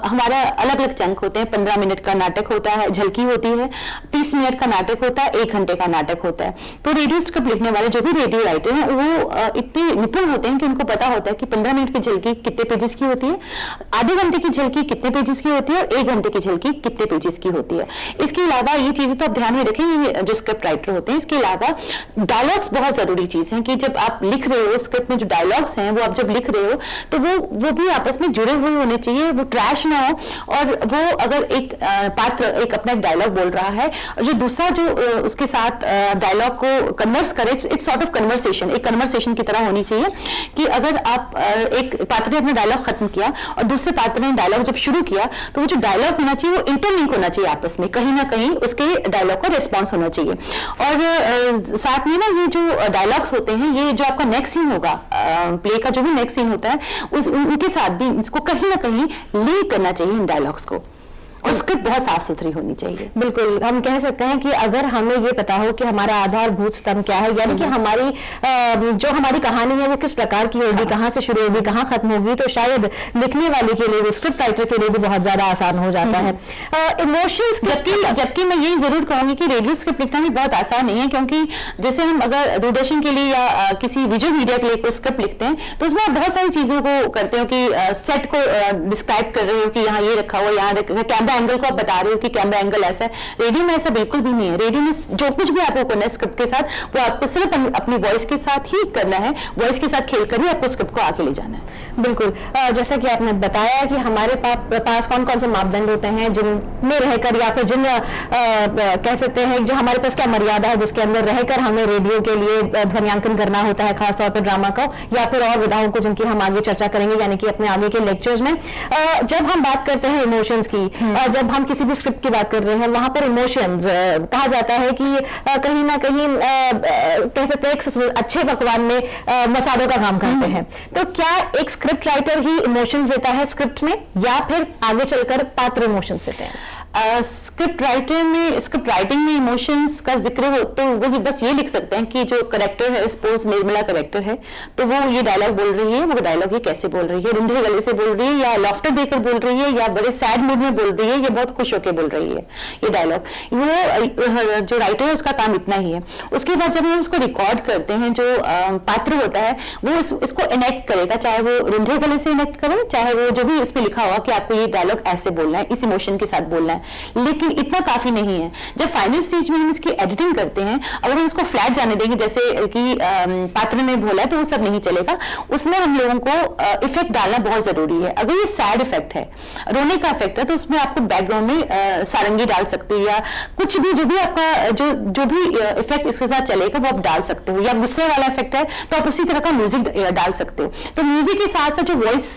हमारा अलग अलग चंक होते हैं, 15 मिनट का नाटक होता है, झलकी होती है, 30 मिनट का नाटक होता है, 1 घंटे का नाटक होता है। तो रेडियो स्क्रिप्ट लिखने वाले जो भी रेडियो राइटर हैं वो इतने निपुण होते हैं कि उनको पता होता है कि 15 मिनट की झलकी कितने पेजेस की होती है, आधे घंटे की झलकी कितने पेजेस की होती है और 1 घंटे की झलकी कितने पेजेस की होती है। इसके अलावा ये चीजें तो आप ध्यान में रखें, ये जो स्क्रिप्ट राइटर होते हैं। इसके अलावा डायलॉग्स बहुत जरूरी चीज है कि जब आप लिख रहे हो स्क्रिप्ट में जो डायलॉग्स हैं वो आप जब लिख रहे हो तो वो भी आपस में जुड़े हुए होने चाहिए, वो ट्रैश ना हो। और वो अगर एक पात्र एक अपना डायलॉग बोल रहा है और जो दूसरा जो उसके साथ डायलॉग को कन्वर्स करे, इट्स सॉर्ट ऑफ कन्वर्सेशन, एक कन्वर्सेशन की तरह होनी चाहिए कि अगर आप एक पात्र ने अपना डायलॉग खत्म किया और दूसरे पात्र ने डायलॉग जब शुरू किया तो वो जो डायलॉग होना चाहिए वो इंटरलिंक होना चाहिए आपस में, कहीं ना कहीं उसके डायलॉग का रिस्पॉन्स होना चाहिए। और साथ में ना ये जो डायलॉग्स होते हैं, ये जो आपका नेक्स्ट सीन होगा, प्ले का जो भी नेक्स्ट सीन होता है उनके साथ भी इसको कहीं ना कहीं लिंक करना चाहिए इन डायलॉग्स को। और स्क्रिप्ट बहुत साफ सुथरी होनी चाहिए। बिल्कुल, हम कह सकते हैं कि अगर हमें ये पता हो कि हमारा आधारभूत स्तंभ क्या है, यानी कि हमारी कहानी है वो किस प्रकार की होगी, कहाँ से शुरू होगी, कहाँ खत्म होगी, तो शायद लिखने वाले के लिए, स्क्रिप्ट राइटर के लिए भी बहुत ज्यादा आसान हो जाता है। इमोशंस, जबकि मैं ये जरूर कहूंगी कि रेडियो स्क्रिप्ट लिखना भी बहुत आसान नहीं है, क्योंकि जैसे हम अगर दूरदर्शन के लिए या किसी विजुअल मीडिया के लिए कोई स्क्रिप्ट लिखते हैं तो उसमें आप बहुत सारी चीजों को करते हो कि सेट को डिस्क्राइब कर रहे हो कि यहाँ ये रखा हुआ, यहाँ कैमरा कैमरा एंगल को आप बता रहे हो कि कैमरा एंगल ऐसा है, रेडियो में ऐसा बिल्कुल भी नहीं है। रेडियो में जो कुछ भी आपको करना है स्क्रिप्ट के साथ, वो आपको सिर्फ अपनी वॉइस के साथ ही करना है, वॉइस के साथ खेलकर ही आपको स्क्रिप्ट को आगे ले जाना है। बिल्कुल, जैसा कि आपने बताया कि हमारे पास कौन कौन से मापदंड होते हैं जिनमें रहकर या फिर जिन कह सकते हैं जो हमारे पास क्या मर्यादा है जिसके अंदर रहकर हमें रेडियो के लिए ध्वनियांकन करना होता है, खासतौर पर ड्रामा को या फिर और विधाओं को जिनकी हम आगे चर्चा करेंगे यानी कि अपने आगे के लेक्चर्स में। जब हम बात करते हैं इमोशंस की, जब हम किसी भी स्क्रिप्ट की बात कर रहे हैं वहां पर इमोशंस कहा जाता है कि कहीं ना कहीं कह सकते हैं एक अच्छे पकवान में मसालों का काम करते हैं। तो क्या एक स्क्रिप्ट राइटर ही इमोशंस देता है स्क्रिप्ट में या फिर आगे चलकर पात्र इमोशंस देते हैं? स्क्रिप्ट राइटिंग में इमोशंस का जिक्र हो तो वो बस ये लिख सकते हैं कि जो करेक्टर है, सपोज निर्मला करेक्टर है तो वो ये डायलॉग बोल रही है, वो डायलॉग ये कैसे बोल रही है, रुंधे गले से बोल रही है या लॉफ्टर देकर बोल रही है या बड़े सैड मूड में बोल रही है या बहुत खुश होकर बोल रही है, ये डायलॉग। वो जो राइटर है उसका काम इतना ही है। उसके बाद जब हम उसको रिकॉर्ड करते हैं, जो पात्र होता है वो इसको इनेक्ट करेगा, चाहे वो रुंधे गले से इनेक्ट करे, चाहे वो जो भी उसमें लिखा हुआ कि आपको ये डायलॉग ऐसे बोलना है, इस इमोशन के साथ बोलना है। लेकिन इतना काफी नहीं है। जब फाइनल स्टेज में हम इसकी एडिटिंग करते हैं, अगर हम इसको फ्लैट जाने देंगे जैसे कि पात्र ने बोला है तो वो सब नहीं चलेगा। उसमें हम लोगों को इफेक्ट डालना बहुत जरूरी है। अगर ये सैड इफेक्ट है, रोने का इफेक्ट है, तो उसमें आपको बैकग्राउंड में सारंगी डाल सकते हो या कुछ भी जो भी आपका जो भी इफेक्ट इसके साथ चलेगा वो आप डाल सकते हो, या गुस्से वाला इफेक्ट है तो आप उसी तरह का म्यूजिक डाल सकते हो। तो म्यूजिक के साथ साथ जो वॉइस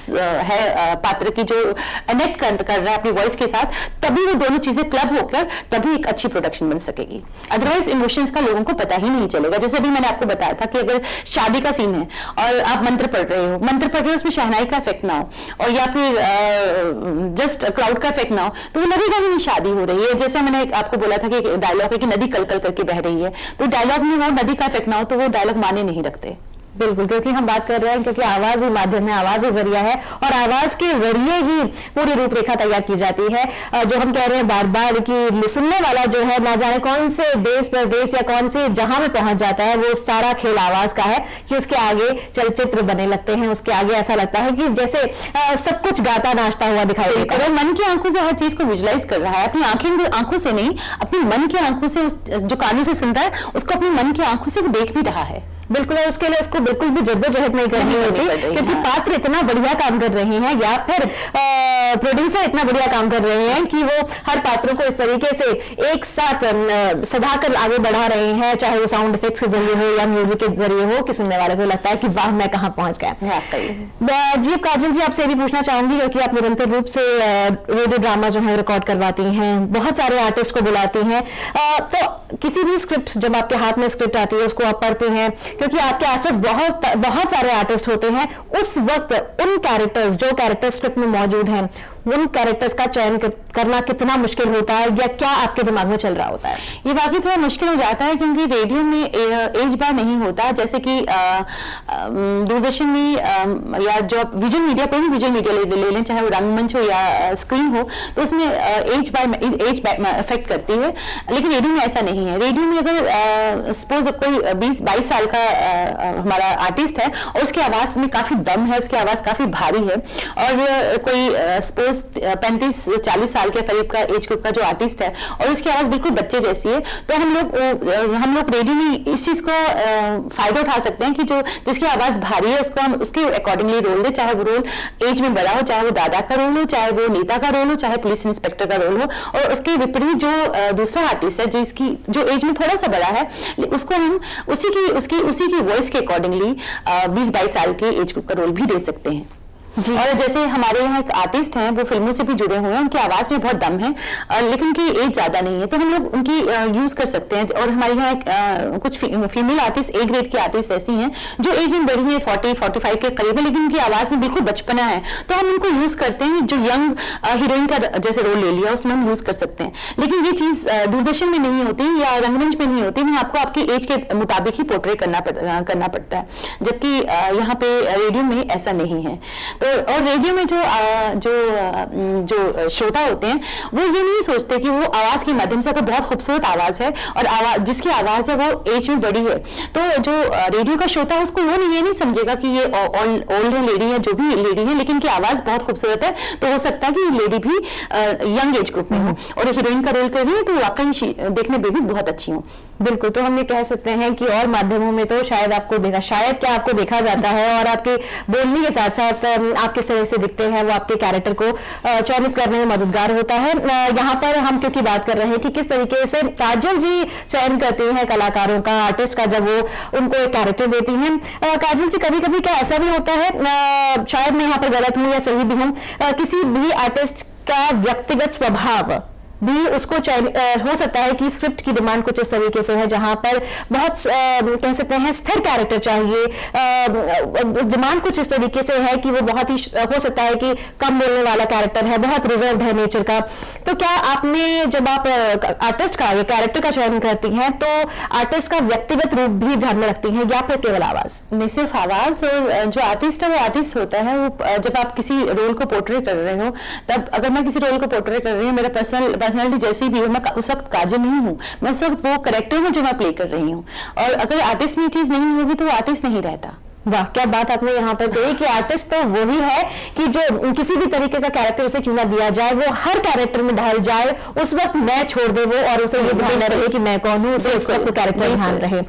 है पात्र की जो कनेक्ट कर रहा है अपनी वॉइस के साथ, तभी वो दोनों चीजें क्लब होकर तभी एक अच्छी प्रोडक्शन बन सकेगी। अदरवाइज इमोशंस का लोगों को पता ही नहीं चलेगा। जैसे अभी मैंने आपको बताया था कि अगर शादी का सीन है और आप मंत्र पढ़ रहे हो उसमें शहनाई का इफेक्ट ना हो और या फिर जस्ट क्लाउड का इफेक्ट ना हो, तो वो लगेगा कि शादी हो रही है। जैसे मैंने आपको बोला था कि डायलॉग है कि नदी कल कल करके बह रही है, तो डायलॉग में वो नदी का इफेक्ट ना हो तो वो डायलॉग माने नहीं रखते। बिल्कुल, क्योंकि हम बात कर रहे हैं क्योंकि आवाज ही माध्यम है, आवाज ही जरिया है और आवाज के जरिए ही पूरी रूपरेखा तैयार की जाती है। जो हम कह रहे हैं बार बार कि सुनने वाला जो है ना जाने कौन से देश प्रदेश या कौन से जहां में पहुंच जाता है, वो सारा खेल आवाज का है कि उसके आगे चलचित्र बने लगते हैं, उसके आगे ऐसा लगता है कि जैसे सब कुछ गाता नाचता हुआ दिखाई देता है। मन की आंखों से हर चीज को विजुलाइज कर रहा है, अपनी आंखों से नहीं, अपनी मन की आंखों से, जो कानों से सुन रहा है उसको अपनी मन की आंखों से वो देख भी रहा है। बिल्कुल, और उसके लिए उसको बिल्कुल भी जद्दोजहद नहीं करनी होती क्योंकि पात्र इतना बढ़िया काम कर रहे हैं या फिर प्रोड्यूसर इतना बढ़िया काम कर रहे हैं कि वो हर पात्रों को इस तरीके से एक साथ सधाकर आगे बढ़ा रहे हैं, चाहे वो साउंड इफेक्ट्स के जरिए हो या म्यूजिक के जरिए हो, कि सुनने वाले को लगता है कि वाह मैं कहाँ पहुंच गया। जी काजल जी, आपसे भी पूछना चाहूंगी क्योंकि आप निरंतर रूप से रेडियो ड्रामा जो है रिकॉर्ड करवाती हैं, बहुत सारे आर्टिस्ट को बुलाती हैं, तो किसी भी स्क्रिप्ट जब आपके हाथ में स्क्रिप्ट आती है उसको आप पढ़ते हैं, क्योंकि आपके आसपास बहुत सारे आर्टिस्ट होते हैं, उस वक्त उन कैरेक्टर्स जो कैरेक्टर स्क्रिप्ट में मौजूद हैं उन कैरेक्टर्स का चयन करना कितना मुश्किल होता है या क्या आपके दिमाग में चल रहा होता है? ये वाकई थोड़ा मुश्किल हो जाता है क्योंकि रेडियो में एज बार नहीं होता। जैसे कि दूरदर्शन में या जो विजुअल मीडिया, कोई भी विजुअल मीडिया ले लें, चाहे वो रंगमंच हो या स्क्रीन हो, तो उसमें एज अफेक्ट करती है। लेकिन रेडियो में ऐसा नहीं है। रेडियो में अगर सपोज कोई 20-22 साल का हमारा आर्टिस्ट है और उसकी आवाज में काफी दम है, उसकी आवाज काफी भारी है, और कोई सपोज 35-40 साल के करीब का एज ग्रुप का जो आर्टिस्ट है और उसकी आवाज बिल्कुल बच्चे जैसी है, तो हम लोग रेडियो में इस चीज को फायदा उठा सकते हैं कि जो जिसकी आवाज भारी है उसको हम उसके अकॉर्डिंगली रोल दे, चाहे वो रोल एज में बड़ा हो, चाहे वो दादा का रोल हो, चाहे वो नेता का रोल हो, चाहे पुलिस इंस्पेक्टर का रोल हो। और उसके विपरीत जो दूसरा आर्टिस्ट है जो एज में थोड़ा सा बड़ा है, उसको हम उसी की वॉइस के अकॉर्डिंगली 20-22 साल के एज ग्रुप का रोल भी दे सकते हैं। और जैसे हमारे यहाँ एक आर्टिस्ट हैं, वो फिल्मों से भी जुड़े हुए हैं, उनकी आवाज में बहुत दम है लेकिन उनकी एज ज्यादा नहीं है, तो हम लोग उनकी यूज कर सकते हैं। और हमारे यहाँ कुछ फीमेल आर्टिस्ट, ए ग्रेड की आर्टिस्ट ऐसी हैं जो एज में बड़ी है, 40-45 के करीब है, लेकिन उनकी आवाज में बिल्कुल बचपना है, तो हम उनको यूज करते हैं। जो यंग हीरोइन का जैसे रोल ले लिया उसमें हम यूज कर सकते हैं। लेकिन ये चीज दूरदर्शन में नहीं होती या रंगमंच में नहीं होती, आपको आपकी एज के मुताबिक ही पोर्ट्रे करना पड़ता है, जबकि यहाँ पे रेडियो में ऐसा नहीं है। तो और रेडियो में जो श्रोता होते हैं वो ये नहीं सोचते कि वो आवाज के माध्यम से, अगर बहुत खूबसूरत आवाज है और आवाज जिसकी आवाज है वो एज में बड़ी है, तो जो रेडियो का श्रोता है उसको वो ये नहीं समझेगा कि ये ओल्ड लेडी है, जो भी लेडी है, लेकिन की आवाज बहुत खूबसूरत है, तो हो सकता है कि ये लेडी भी यंग एज ग्रुप में हो और हीरोइन का रोल कर रही है, तो वाकई देखने में भी बहुत अच्छी हो। बिल्कुल, तो हम ये कह सकते हैं कि और माध्यमों में तो शायद आपको देखा जाता है, और आपके बोलने के साथ साथ आप किस तरह से दिखते हैं वो आपके कैरेक्टर को चयनित करने में मददगार होता है। यहाँ पर हम क्योंकि बात कर रहे हैं कि किस तरीके से काजल जी चयन करती हैं कलाकारों का, आर्टिस्ट का, जब वो उनको एक कैरेक्टर देती हैं। काजल जी, कभी कभी क्या ऐसा भी होता है, शायद मैं यहाँ पर गलत हूँ या सही भी हूँ, किसी भी आर्टिस्ट का व्यक्तिगत स्वभाव भी उसको हो सकता है कि स्क्रिप्ट की डिमांड कुछ इस तरीके से है जहां पर बहुत कह सकते हैं स्थिर कैरेक्टर चाहिए, डिमांड कुछ इस तरीके से है कि वो बहुत ही हो सकता है कि कम बोलने वाला कैरेक्टर है, बहुत रिजर्व है नेचर का। तो क्या आपने जब आप आर्टिस्ट का या कैरेक्टर का चयन करती हैं तो आर्टिस्ट का व्यक्तिगत रूप भी ध्यान में रखती हैं या फिर केवल आवाज? नहीं, सिर्फ आवाज। और जो आर्टिस्ट है वो आर्टिस्ट होता है, वो जब आप किसी रोल को पोर्ट्रे कर रहे हो, तब अगर मैं किसी रोल को पोर्ट्रे कर रही हूँ, मेरा पर्सनालिटी जैसी भी हो, मैं उस वक्त काजल नहीं हूँ, मैं उस वक्त वो कैरेक्टर में जो मैं प्ले कर रही हूँ। और अगर आर्टिस्ट में चीज नहीं होगी तो वो आर्टिस्ट नहीं रहता। वाह, क्या बात आपने यहाँ पर कही कि आर्टिस्ट तो वही है कि जो किसी भी तरीके का कैरेक्टर उसे क्यों ना दिया जाए, वो हर कैरेक्टर में ढल जाए, उस वक्त मैं छोड़ दे वो, और उसे ये ध्यान रहे कि मैं कौन हूँ, उसे उस वक्त कैरेक्टर ध्यान रहे।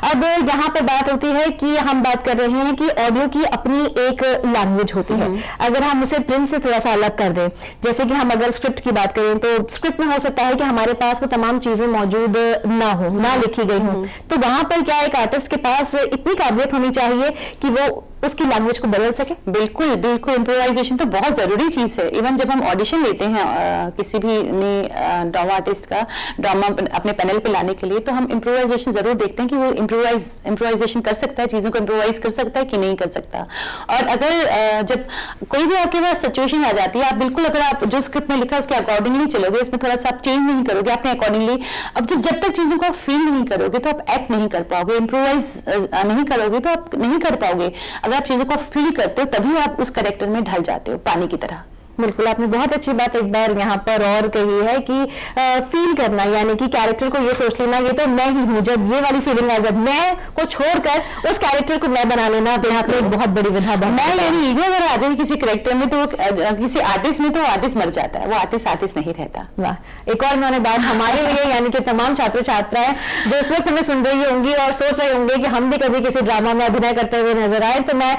अब यहाँ पर बात होती है कि हम बात कर रहे हैं कि ऑडियो की अपनी एक लैंग्वेज होती है। अगर हम उसे प्रिंट से थोड़ा सा अलग कर दें, जैसे कि हम अगर स्क्रिप्ट की बात करें तो स्क्रिप्ट में हो सकता है कि हमारे पास वो तमाम चीजें मौजूद ना हो, ना लिखी गई हो, तो वहां पर क्या एक आर्टिस्ट के पास इतनी काबिलियत होनी चाहिए कि वो उसकी लैंग्वेज को बदल सके? बिल्कुल बिल्कुल, इम्प्रोवाइजेशन तो बहुत जरूरी चीज है। इवन जब हम ऑडिशन लेते हैं किसी भी नई ड्रामा आर्टिस्ट का ड्रामा अपने पैनल पे लाने के लिए, तो हम इम्प्रोवाइजेशन जरूर देखते हैं कि वो इम्प्रोवाइजेशन कर सकता है, चीजों को इम्प्रोवाइज कर सकता है कि नहीं कर सकता। और अगर जब कोई भी आपके पास सिचुएशन आ जाती है, आप बिल्कुल अगर आप जो स्क्रिप्ट में लिखा है उसके अकॉर्डिंगली चलोगे, उसमें थोड़ा सा आप चेंज नहीं करोगे अपने अकॉर्डिंगली, अब जब तक चीजों को आप फील नहीं करोगे तो आप एक्ट नहीं कर पाओगे, इम्प्रोवाइज नहीं करोगे तो आप नहीं कर पाओगे। अगर आप चीजों को फील करते हो तभी आप उस कैरेक्टर में ढल जाते हो पानी की तरह। बिल्कुल, आपने बहुत अच्छी बात एक बार यहाँ पर और कही है कि फील करना, यानी कि कैरेक्टर को ये सोच लेना ये तो मैं ही हूँ, जब ये वाली फीलिंग आ, जब मैं को छोड़कर उस कैरेक्टर को मैं बना लेना, तो यहाँ पर एक बहुत बड़ी विधा बन, मैं यानी ईगो अगर आ जाए किसी कैरेक्टर में तो किसी आर्टिस्ट में, तो आर्टिस्ट मर जाता है, वो आर्टिस्ट नहीं रहता। वाह, एक और मैंने बात हमारे लिए यानी कि तमाम छात्र छात्राएं जो इस वक्त हमें सुन रही होंगी और सोच रहे होंगे कि हम भी कभी किसी ड्रामा में अभिनय करते हुए नजर आए, तो मैं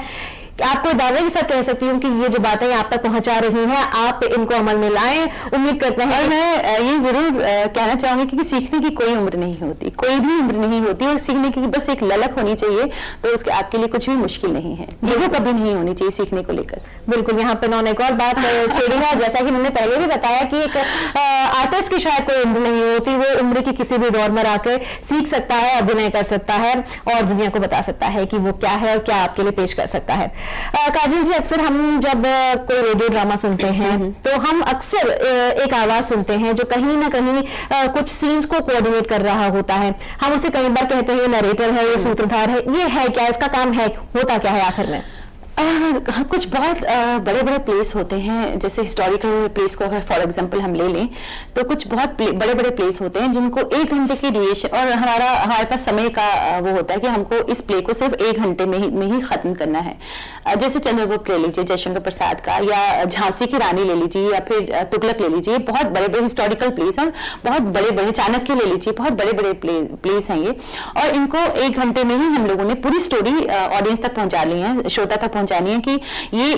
आपको दावे के साथ कह सकती हूँ कि ये जो बातें आप तक पहुंचा रही हैं, आप इनको अमल में लाएं। उम्मीद करते हैं। और मैं ये जरूर कहना चाहूंगी कि सीखने की कोई उम्र नहीं होती, कोई भी उम्र नहीं होती, और सीखने की बस एक ललक होनी चाहिए, तो उसके आपके लिए कुछ भी मुश्किल नहीं है, ये वो कभी नहीं होनी चाहिए सीखने को लेकर। बिल्कुल, यहाँ पे उन्होंने एक और बात छेड़ी है, जैसा कि मैंने पहले भी बताया कि एक आर्टिस्ट की शायद कोई उम्र नहीं होती, वो उम्र की किसी भी दौर में आकर सीख सकता है, अभिनय कर सकता है और दुनिया को बता सकता है कि वो क्या है और क्या आपके लिए पेश कर सकता है। काजल जी, अक्सर हम जब कोई रेडियो ड्रामा सुनते हैं तो हम अक्सर एक आवाज सुनते हैं जो कहीं ना कहीं कुछ सीन्स को कोऑर्डिनेट कर रहा होता है। हम उसे कई बार कहते हैं नरेटर है, ये सूत्रधार है, ये है क्या, इसका काम है, होता क्या है आखिर में? कुछ बहुत बड़े बड़े प्लेस होते हैं, जैसे हिस्टोरिकल प्लेस को अगर फॉर एग्जांपल हम ले लें, तो कुछ बहुत बड़े बड़े प्लेस होते हैं जिनको 1 घंटे की ड्यूरेशन, और हमारे पास समय का वो होता है कि हमको इस प्ले को सिर्फ 1 घंटे में ही खत्म करना है। जैसे चंद्रगुप्त ले लीजिए, जयशंकर प्रसाद का, या झांसी की रानी ले लीजिए, या फिर तुगलक ले लीजिए, बहुत बड़े बड़े हिस्टोरिकल प्लेस और बहुत बड़े बड़े, चाणक्य ले लीजिए, बहुत बड़े बड़े प्लेस हैं ये, और इनको 1 घंटे में ही हम लोगों ने पूरी स्टोरी ऑडियंस तक पहुंचा ली है, श्रोता तक पहुंचानी है कि ये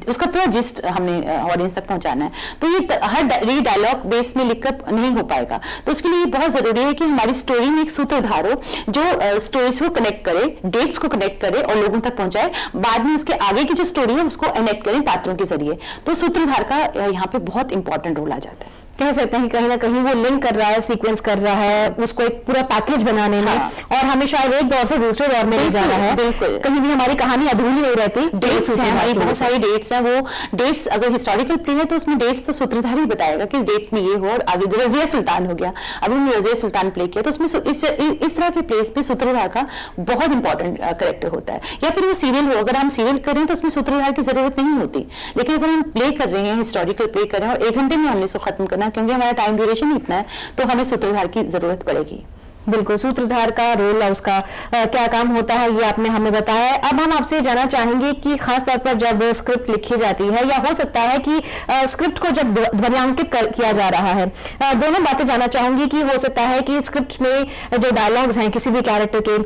उसका पूरा जिस्ट हमने ऑडियंस तक पहुंचाना है। तो ये हर डायलॉग बेस में लिखकर नहीं हो पाएगा, तो उसके लिए बहुत जरूरी है कि हमारी स्टोरी में एक सूत्रधार हो जो स्टोरीज को कनेक्ट करे, डेट्स को कनेक्ट करे और लोगों तक पहुंचाए, बाद में उसके आगे की जो स्टोरी है उसको कनेक्ट करें पात्रों के जरिए। तो सूत्रधार का यहाँ पे बहुत इंपॉर्टेंट रोल आ जाता है। कह सकते हैं कि कहीं ना कहीं वो लिंक कर रहा है, सीक्वेंस कर रहा है उसको एक पूरा पैकेज बनाने में, और हमें शायद एक दौर से दूसरे दौर में ले जा रहा है। बिल्कुल, कहीं भी हमारी कहानी अधूरी नहीं रहती। डेट्स हैं हमारी, बहुत सारी डेट्स हैं। वो डेट्स अगर हिस्टोरिकल प्ले है तो उसमें डेट्स तो सूत्रधार ही बताएगा कि इस डेट में ये हो, और आगे रजिया सुल्तान हो गया, अभी हमने रजिया सुल्तान प्ले किया तो उसमें इस तरह के प्लेस में सूत्रधार का बहुत इंपॉर्टेंट करेक्टर होता है। या फिर वो सीरियल हो, अगर हम सीरियल करें तो उसमें सूत्रधार की जरूरत नहीं होती, लेकिन अगर हम प्ले कर रहे हैं, हिस्टोरिकल प्ले कर रहे हैं और 1 घंटे में हमने इसको खत्म करना, क्योंकि हमारा टाइम ड्यूरेशन इतना है, तो हमें सूत्रधार की जरूरत पड़ेगी। बिल्कुल, सूत्रधार का रोल है, उसका क्या काम होता है, ये आपने हमें बताया है। अब हम आपसे जानना चाहेंगे कि खास तौर पर जब स्क्रिप्ट लिखी जाती है, या हो सकता है कि स्क्रिप्ट को जब ध्वन्यांकित किया जा रहा है, दोनों बातें जानना चाहूंगी कि हो सकता है कि स्क्रिप्ट में जो डायलॉग्स हैं किसी भी कैरेक्टर के,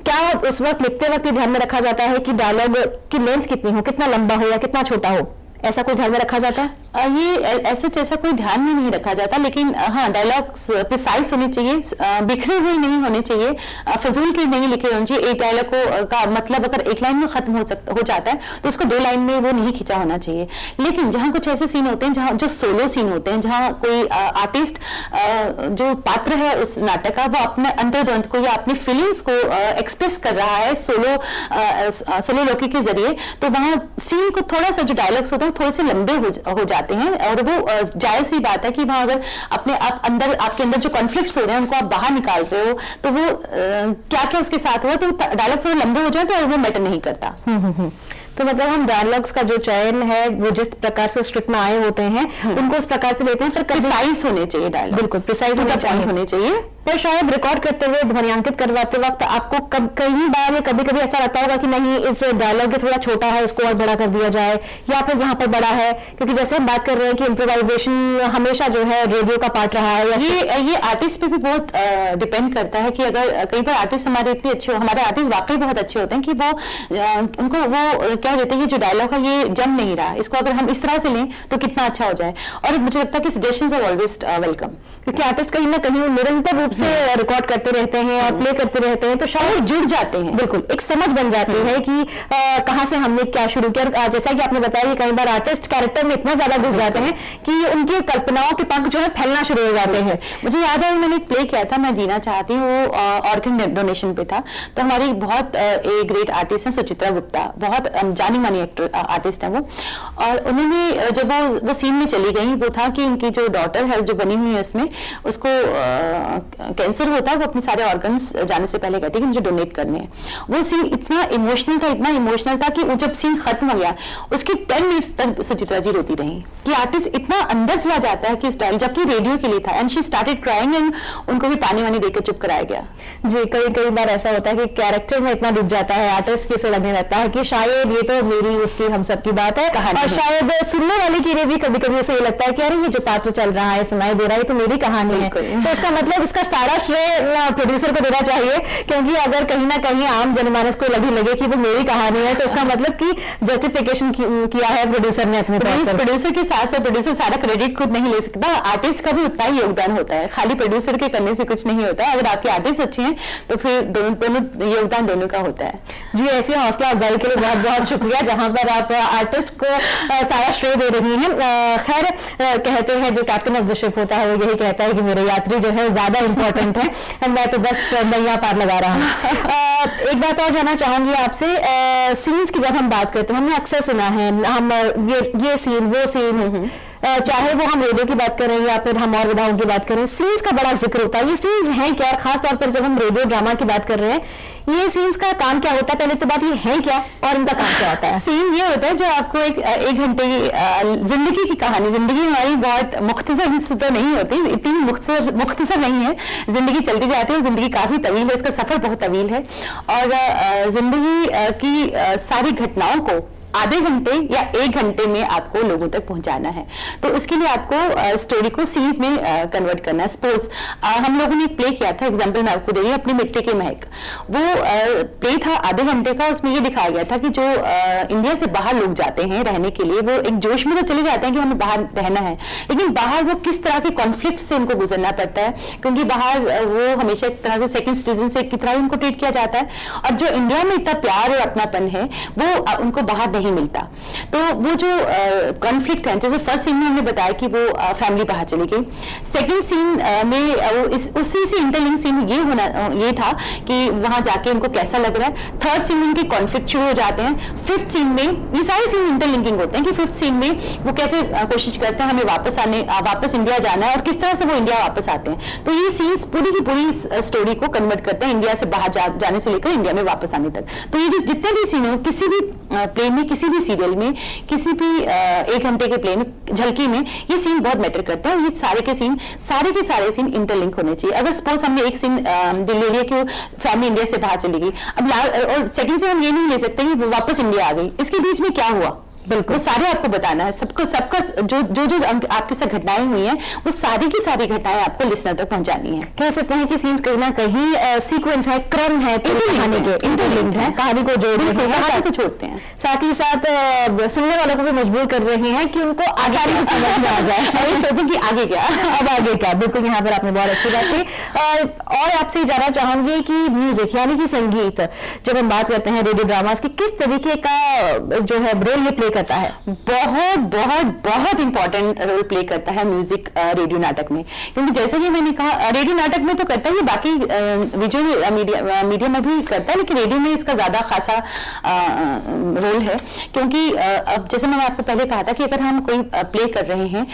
क्या उस वक्त लिखते वक्त ध्यान में रखा जाता है कि डायलॉग की लेंथ कितनी हो, कितना लंबा हो या कितना छोटा हो, ऐसा कुछ ध्यान में रखा जाता है? ये ऐसा कोई ध्यान में नहीं रखा जाता, लेकिन हाँ, डायलॉग्स प्रिसाइज होने चाहिए, बिखरे हुए नहीं होने चाहिए, फजूल के नहीं लिखे होने चाहिए। एक डायलॉग को का मतलब अगर एक लाइन में खत्म हो जाता है तो उसको 2 लाइन में वो नहीं खींचा होना चाहिए। लेकिन जहाँ कुछ ऐसे सीन होते हैं, जहाँ जो सोलो सीन होते हैं, जहाँ कोई आर्टिस्ट जो पात्र है उस नाटक का, वो अपने अंतर्द्वंद को या अपनी फीलिंग्स को एक्सप्रेस कर रहा है सोलो लोकी के जरिए, तो वहाँ सीन को थोड़ा सा जो डायलॉग्स होते हैं थोड़े से लंबे हो जाते हैं, और वो जायज सी बात है कि वहां अगर अपने आप अंदर आपके अंदर जो कॉन्फ्लिक्ट्स हो रहे हैं उनको आप बाहर निकाल रहे हो, तो वो क्या क्या उसके साथ हुआ, तो डायलॉग थोड़े लंबे हो जाए तो वो मैटर नहीं करता। तो मतलब हम डायलॉग्स का जो चयन है वो जिस प्रकार से स्क्रिप्ट में आए होते हैं उनको उस प्रकार से लेते हैं, पर प्रिसाइज होने चाहिए डायलॉग, बिल्कुल प्रिसाइज होने चाहिए। पर शायद रिकॉर्ड करते हुए, ध्वन्यांकित करवाते वक्त आपको कई बार या कभी ऐसा लगता होगा कि नहीं, इस डायलॉग थोड़ा छोटा है, इसको और बड़ा कर दिया जाए, या फिर यहाँ पर बड़ा है, क्योंकि जैसे हम बात कर रहे हैं कि इम्प्रोवाइजेशन हमेशा जो है रेडियो का पार्ट रहा है। ये आर्टिस्ट पे भी बहुत डिपेंड करता है कि अगर कई बार आर्टिस्ट हमारे इतने अच्छे, हमारे आर्टिस्ट वाकई बहुत अच्छे होते हैं कि वो उनको वो कह देते हैं कि जो डायलॉग है ये जम नहीं रहा, इसको अगर हम इस तरह से लें तो कितना अच्छा हो जाए। और मुझे लगता है कि सजेशंस आर ऑलवेज वेलकम, क्योंकि आर्टिस्ट कहीं ना कहीं निरंतर रूप से रिकॉर्ड करते रहते हैं और प्ले करते रहते हैं, तो शायद जुड़ जाते हैं, बिल्कुल एक समझ बन जाती है कि कहाँ से हमने क्या शुरू किया। जैसा कि आपने बताया कि कई बार आर्टिस्ट कैरेक्टर में इतना ज्यादा घुस जाते हैं कि उनकी कल्पनाओं के पंख जो है फैलना शुरू हो जाते हैं। मुझे याद है मैंने एक प्ले किया था, मैं जीना चाहती हूँ, वो ऑर्गन डोनेशन पे था। तो हमारी बहुत एक ग्रेट आर्टिस्ट है सुचित्रा गुप्ता, बहुत जानी मानी एक्टर आर्टिस्ट है वो, और उन्होंने जब वो सीन में चली गई, वो था कि इनकी जो डॉटर है जो बनी हुई है उसमें, उसको कैंसर होता है, वो अपने सारे ऑर्गन्स जाने से पहले कहती है कि मुझे डोनेट करने हैं। वो सीन इतना इमोशनल था कि वो जब सीन खत्म हो गया उसके 10 मिनट्स तक सुचित्रा जी रोती रही कि आर्टिस्ट इतना अंदर चला जाता है कि स्टाइल, जबकि रेडियो के लिए था, and she started crying, and उनको भी पानी वानी देकर चुप कराया गया। जी, कई बार ऐसा होता है कि कैरेक्टर में इतना डूब जाता है आर्टिस्ट की, से लगने लगता है कि शायद ये तो मेरी उसकी हम सब की बात है, और शायद सुनने वाले के लिए भी कभी उसे ये लगता है कि अरे ये जो पात्र चल रहा है, सुनाई दे रहा है, तो मेरी कहानी है। तो इसका मतलब इसका सारा श्रेय प्रोड्यूसर को देना चाहिए, क्योंकि अगर कहीं ना कहीं आम जनमानस को लगे कि वो मेरी कहानी है, तो इसका मतलब कि जस्टिफिकेशन किया है प्रोड्यूसर ने अपने तौर पर। प्रोड्यूसर के साथ प्रोड्यूसर सारा क्रेडिट खुद नहीं ले सकता, आर्टिस्ट का भी उतना ही योगदान होता है, खाली प्रोड्यूसर के करने से कुछ नहीं होता। अगर आपके आर्टिस्ट अच्छे हैं तो फिर दोनों योगदान दोनों का होता है। जी, ऐसी हौसला अफजाई के लिए बहुत बहुत शुक्रिया, जहां पर आप आर्टिस्ट को सारा श्रेय दे रही हैं। खैर, कहते हैं जो कैप्टन ऑफ द शिप होता है वो यही कहता है कि मेरे यात्री जो है ज्यादा इंपॉर्टेंट है, मैं तो बस नैया पार लगा रहा हूँ। एक बात और जानना चाहूंगी आपसे, सीन्स की जब हम बात करते हैं, हमने अक्सर सुना है हम ये सीन वो सीन, चाहे वो हम रेडियो की बात करें या फिर हम और विधाओं की बात करें, सीन्स का बड़ा जिक्र होता है। ये सीन्स हैं क्या, खास तौर पर जब हम रेडियो ड्रामा की बात कर रहे हैं, ये सीन्स का काम क्या होता है? पहले तो बात ये है क्या और इनका काम क्या होता है? सीन ये होता है जो आपको एक घंटे की जिंदगी की कहानी, जिंदगी हमारी बहुत मुख्तसर तो नहीं होती, इतनी मुख्तसर नहीं है, जिंदगी चलती जाती है, जिंदगी काफी तवील है, इसका सफर बहुत तवील है, और जिंदगी की सारी घटनाओं को आधे घंटे या 1 घंटे में आपको लोगों तक पहुंचाना है। तो उसके लिए आपको स्टोरी को सीन्स में कन्वर्ट करना है। सपोज हम लोगों ने एक प्ले किया था, एग्जांपल मैं आपको दे रही हूँ, अपनी मिट्टी की महक। वो प्ले था आधे घंटे का, उसमें ये दिखाया गया था कि जो इंडिया से बाहर लोग जाते हैं रहने के लिए, वो एक जोश में तो चले जाते हैं कि हमें बाहर रहना है, लेकिन बाहर वो किस तरह के कॉन्फ्लिक्ट से उनको गुजरना पड़ता है, क्योंकि बाहर वो हमेशा एक तरह से सेकंड सिटीजन से की तरह उनको ट्रीट किया जाता है, और जो इंडिया में इतना प्यार और अपनापन है वो उनको बाहर नहीं मिलता। तो वो जो कॉन्फ्लिक्ट है, जैसे फर्स्ट सीन में हमने बताया कि वो फैमिली बाहर चली गई, सेकंड सीन में उसी से इंटरलिंक सीन ये था कि वहां जाके उनको कैसा लग रहा है, थर्ड सीन में उनके कॉन्फ्लिक्ट शुरू हो जाते हैं, फिफ्थ सीन में ये सारे सीन इंटरलिंकिंग होते हैं कि फिफ्थ सीन में वो कैसे कोशिश करते हैं हमें वापस इंडिया जाना है और किस तरह से वो इंडिया वापस आते हैं। तो ये सीन्स पूरी की पूरी स्टोरी को कन्वर्ट करते हैं इंडिया से बाहर जाने से लेकर इंडिया में वापस आने तक। तो ये जितने भी सीन हो किसी भी प्ले में, किसी भी सीरियल में, किसी भी 1 घंटे के प्ले में, झलकी में, ये सीन बहुत मैटर करते हैं। और ये सारे के सारे सीन इंटरलिंक होने चाहिए। अगर सपोज हमने एक सीन ले लिया कि फैमिली इंडिया से बाहर चली गई, अब और सेकंड से हम ये नहीं ले सकते कि वो वापस इंडिया आ गई, इसके बीच में क्या हुआ, बिल्कुल सारे आपको बताना है। सबका जो आपके साथ घटनाएं हुई हैं वो सारी की सारी घटनाएं आपको लिसनर तक पहुंचानी है। कह सकते हैं कि सीन्स कहीं ना कहीं सीक्वेंस है, क्रम है, कहानी के इंटरलिंक्ड है, कहानी को जोड़ रहे हैं, कहानी को छोड़ते हैं, साथ ही साथ सुनने वालों को भी मजबूर कर रहे हैं कि उनको आसानी से समझ में आ जाए और ये सोचें कि आगे क्या, अब आगे क्या। बिल्कुल, यहाँ पर आपने बहुत अच्छी बात की। और आपसे जानना चाहूंगी कि म्यूजिक यानी कि संगीत, जब हम बात करते हैं रेडियो ड्रामास की, किस तरीके का जो है रोल ये प्ले करता है? बहुत बहुत बहुत इंपॉर्टेंट रोल प्ले करता है म्यूजिक रेडियो नाटक में, क्योंकि जैसे कि मैंने कहा रेडियो नाटक में तो करता है, बाकी विजुअल मीडिया में भी करता है, लेकिन रेडियो में इसका ज्यादा खासा रोल है। क्योंकि अब जैसे मैंने आपको पहले कहा था कि अगर हम कोई प्ले कर रहे हैं,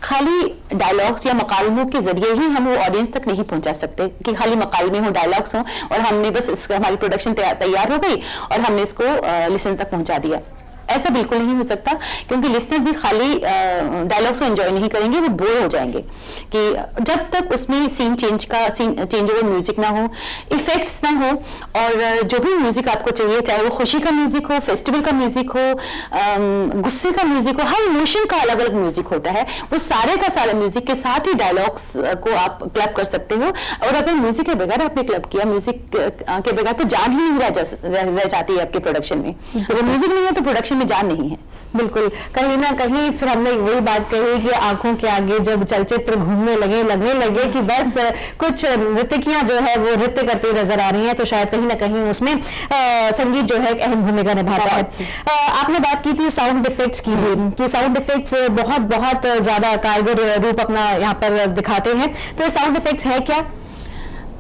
खाली डायलॉग्स या मकालमों के जरिए ही हम वो ऑडियंस तक नहीं पहुंचा सकते कि खाली मकालमे हो, डायलॉग्स हो और हमने बस हमारी प्रोडक्शन तैयार हो गई और हमने इसको लिसनर तक पहुंचा दिया। ऐसा बिल्कुल नहीं हो सकता, क्योंकि लिसनर भी खाली डायलॉग्स को एंजॉय नहीं करेंगे, वो बोर हो जाएंगे कि जब तक उसमें सीन चेंज ओवर म्यूजिक ना हो, इफेक्ट्स ना हो, और जो भी म्यूजिक आपको चाहिए, चाहे वो खुशी का म्यूजिक हो, फेस्टिवल का म्यूजिक हो, गुस्से का म्यूजिक हो, हर इमोशन का अलग अलग म्यूजिक होता है, वो सारे का सारा म्यूजिक के साथ ही डायलॉग्स को आप क्लब कर सकते हो। और अगर म्यूजिक के बगैर आपने क्लब किया, म्यूजिक के बगैर तो जान ही नहीं रह जाती है आपके प्रोडक्शन में। अगर म्यूजिक नहीं है तो प्रोडक्शन में जान नहीं है। बिल्कुल, कहीं ना कहीं फिर हमने वही बात कही कि आंखों के आगे जब चलचित्र घूमने लगने लगे कि बस कुछ नृत्यकियां जो है वो नृत्य करती नजर आ रही हैं, तो शायद कहीं ना कहीं उसमें संगीत जो है एक अहम भूमिका निभाता है। आपने बात की थी साउंड इफेक्ट्स की भी, कि साउंड इफेक्ट्स बहुत ज्यादा कारगर रूप अपना यहाँ पर दिखाते हैं, तो साउंड इफेक्ट्स है क्या,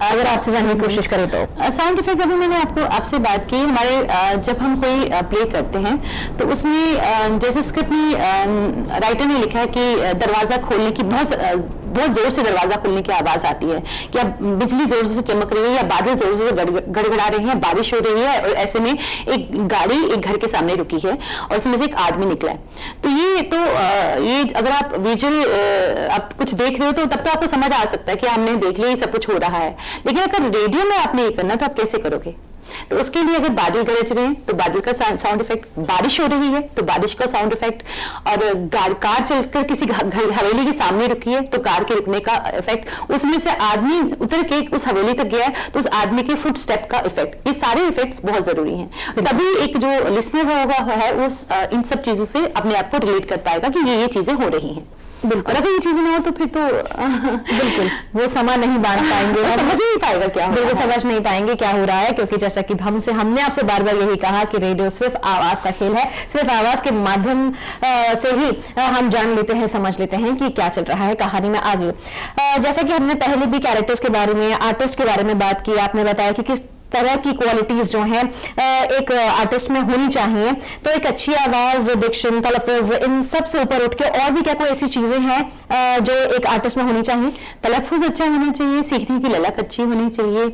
अगर आपसे जानने की कोशिश करें तो? साउंड इफेक्ट अभी मैंने आपसे बात की, हमारे जब हम कोई प्ले करते हैं तो उसमें जैसे स्क्रिप्ट में राइटर ने लिखा है कि दरवाजा खोलने की बहुत जोर से दरवाजा खुलने की आवाज आती है, कि अब बिजली जोर से चमक रही है या बादल जोर से गड़गड़ा रहे हैं, बारिश हो रही है और ऐसे में एक गाड़ी एक घर के सामने रुकी है और उसमें से एक आदमी निकला है। तो ये अगर आप विजुअल आप कुछ देख रहे हो तो तब तो आपको समझ आ सकता है कि हमने देख लिया, ये सब कुछ हो रहा है। लेकिन अगर रेडियो में आपने ये करना तो आप कैसे करोगे? तो उसके लिए अगर बादल गरज रहे हैं तो बादल का साउंड इफेक्ट, बारिश हो रही है तो बारिश का साउंड इफेक्ट, और कार चलकर किसी हवेली के सामने रुकी है तो कार के रुकने का इफेक्ट, उसमें से आदमी उतर के उस हवेली तक गया है तो उस आदमी के फुट स्टेप का इफेक्ट, ये सारे इफेक्ट्स बहुत जरूरी हैं। तभी एक जो लिसनर होगा है वो इन सब चीजों से अपने आप को रिलेट कर पाएगा कि ये चीजें हो रही हैं। बिल्कुल, अगर ये चीजें ना हो तो फिर तो बिल्कुल वो समा नहीं बांध पाएंगे, समझ नहीं पाएगा क्या, बिल्कुल समझ नहीं पाएंगे क्या हो रहा है, क्योंकि जैसा कि हमने आपसे बार बार यही कहा कि रेडियो सिर्फ आवाज का खेल है, सिर्फ आवाज के माध्यम से ही हम जान लेते हैं, समझ लेते हैं कि क्या चल रहा है कहानी में आगे। जैसा कि हमने पहले भी कैरेक्टर्स के बारे में, आर्टिस्ट के बारे में बात की, आपने बताया कि किस तरह की क्वालिटीज जो हैं एक आर्टिस्ट में होनी चाहिए, तो एक अच्छी आवाज, डिक्शन, तलफ़ुज़, इन सब से ऊपर उठ के और भी क्या कोई ऐसी चीजें हैं जो एक आर्टिस्ट में होनी चाहिए? तलफ़ुज़ अच्छा होना चाहिए, सीखने की ललक अच्छी होनी चाहिए,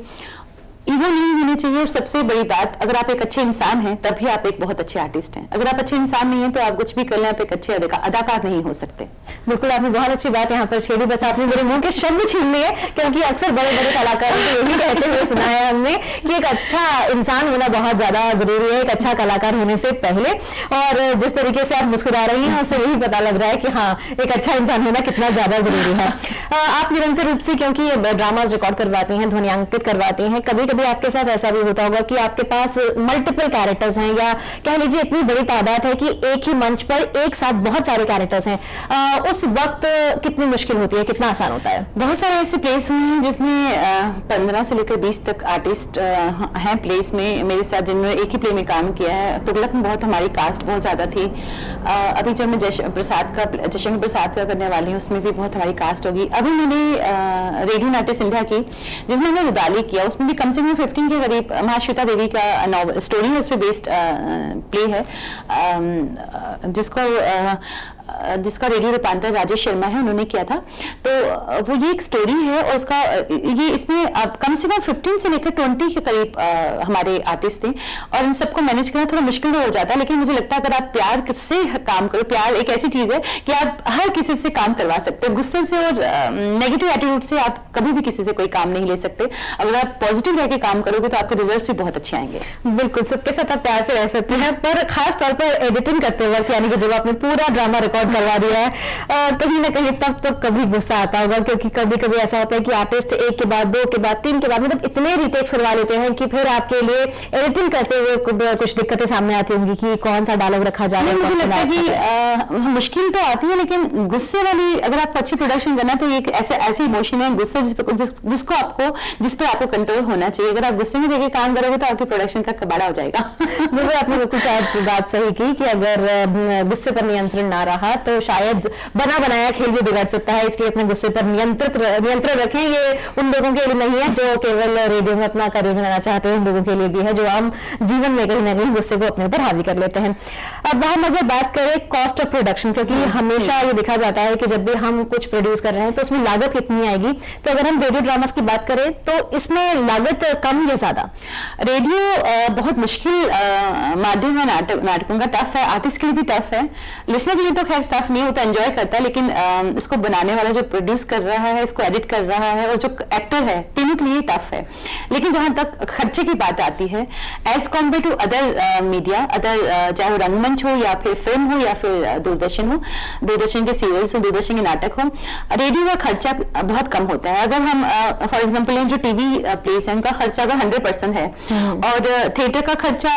ईगो नहीं होनी चाहिए, और सबसे बड़ी बात, अगर आप एक अच्छे इंसान हैं तभी आप एक बहुत अच्छे आर्टिस्ट हैं। अगर आप अच्छे इंसान नहीं हैं तो आप कुछ भी कर लें, आप एक अच्छे अदाकार नहीं हो सकते। बिल्कुल, आपने बहुत अच्छी बात यहाँ पर छेड़ी, बस आपने मेरे मुंह के शब्द छीन लिए, क्योंकि अक्सर बड़े बड़े कलाकारों को यही कहते हुए सुना है हमने कि एक अच्छा इंसान होना बहुत ज्यादा जरूरी है, एक अच्छा कलाकार होने से पहले। और जिस तरीके से आप मुस्कुरा रही हैं उससे यही पता लग रहा है कि हाँ, एक अच्छा इंसान होना कितना ज्यादा जरूरी है। आप निरंतर रूप से, क्योंकि ड्रामाज रिकॉर्ड करवाती हैं, ध्वनियांकित करवाती हैं, कभी कभी आपके साथ ऐसा भी होता होगा कि आपके पास मल्टीपल कैरेक्टर्स हैं, या कह लीजिए इतनी बड़ी तादाद है कि एक ही मंच पर एक साथ बहुत सारे कैरेक्टर्स हैं, उस वक्त कितनी मुश्किल होती है, कितना आसान होता है? बहुत सारे ऐसे प्लेस हुए हैं जिसमें 15 से लेकर 20 तक आर्टिस्ट हैं प्लेस में मेरे साथ, जिन्होंने एक ही प्ले में काम किया है। तुगलक में बहुत हमारी कास्ट बहुत ज़्यादा थी। अभी जो मैं जशंकर प्रसाद का करने वाली हूँ उसमें भी बहुत हमारी कास्ट होगी। अभी मैंने रेडियो नाट्य सिंधिया की जिसमें मैंने रुदाली किया, उसमें भी कम से कम 15 के करीब महाश्वेता देवी का नॉवल स्टोरी है, उस पर बेस्ड प्ले है, जिसका रेडियो रूपांतर राजेश शर्मा है, उन्होंने किया था। तो वो ये एक स्टोरी है और उसका ये इसमें अब कम से कम 15 से लेकर 20 के करीब हमारे आर्टिस्ट थे, और इन सबको मैनेज करना थोड़ा मुश्किल तो हो जाता है, लेकिन मुझे लगता है अगर आप प्यार से काम करो, प्यार एक ऐसी चीज है कि आप हर किसी से काम करवा सकते हो। गुस्से से और नेगेटिव एटीट्यूड से आप कभी भी किसी से कोई काम नहीं ले सकते। अगर आप पॉजिटिव रह के काम करोगे तो आपके रिजल्ट भी बहुत अच्छे आएंगे। बिल्कुल, सबके साथ आप प्यार से रह सकते हैं, पर खास तौर पर एडिटिंग करते वक्त, यानी कि जब आपने पूरा ड्रामा रिकॉर्ड करवा दिया है, कहीं ना कहीं तब तो कभी गुस्सा आता होगा, क्योंकि कभी कभी ऐसा होता है कि आर्टिस्ट एक के बाद दो के बाद तीन के बाद मतलब इतने रिटेक्स करवा लेते हैं कि फिर आपके लिए एडिटिंग करते हुए कुछ दिक्कतें सामने आती होंगी कि कौन सा डायलॉग रखा जाए। मुझे लगता है कि मुश्किल तो आती है, लेकिन गुस्से वाली अगर आपको अच्छी प्रोडक्शन करना तो एक ऐसे इमोशन है गुस्सा जिस पर आपको कंट्रोल होना चाहिए। अगर आप गुस्से में देके काम करोगे तो आपकी प्रोडक्शन का कबाड़ा हो जाएगा। बिल्कुल, आपने बिल्कुल शायद बात सही की कि अगर गुस्से पर नियंत्रण ना रहा तो शायद बना बनाया खेल भी बिगड़ सकता है। इसलिए अपने गुस्से पर नियंत्रण रखें। ये उन लोगों के लिए नहीं है जो केवल रेडियो में अपना करियर बनाना चाहते हैं, उन लोगों के लिए भी है जो आम जीवन में कहीं ना कहीं गुस्से को अपने ऊपर हावी कर लेते हैं। अब हम अगर बात करें कॉस्ट ऑफ प्रोडक्शन, क्योंकि हमेशा ये देखा जाता है कि जब भी हम कुछ प्रोड्यूस कर रहे हैं तो उसमें लागत कितनी आएगी, तो अगर हम रेडियो ड्रामास की बात करें तो इसमें लागत कम या ज्यादा? रेडियो बहुत मुश्किल माध्यम है, नाटकों का टफ है, आर्टिस्ट के लिए भी टफ है, लिसनर के लिए तो खैर टफ नहीं होता, एंजॉय करता है, लेकिन इसको बनाने वाला जो प्रोड्यूस कर रहा है, इसको एडिट कर रहा है और जो एक्टर है, तीनों के लिए टफ है। लेकिन जहां तक खर्चे की बात आती है, as compare to other media, चाहे वो रंगमंच हो या फिर फिल्म हो या फिर दूरदर्शन के सीरियल्स हो, दूरदर्शन के नाटक हो, रेडियो का खर्चा बहुत कम होता है। अगर हम फॉर एग्जाम्पल जो टीवी प्लेस है उनका खर्चा अगर 100% है और थिएटर का खर्चा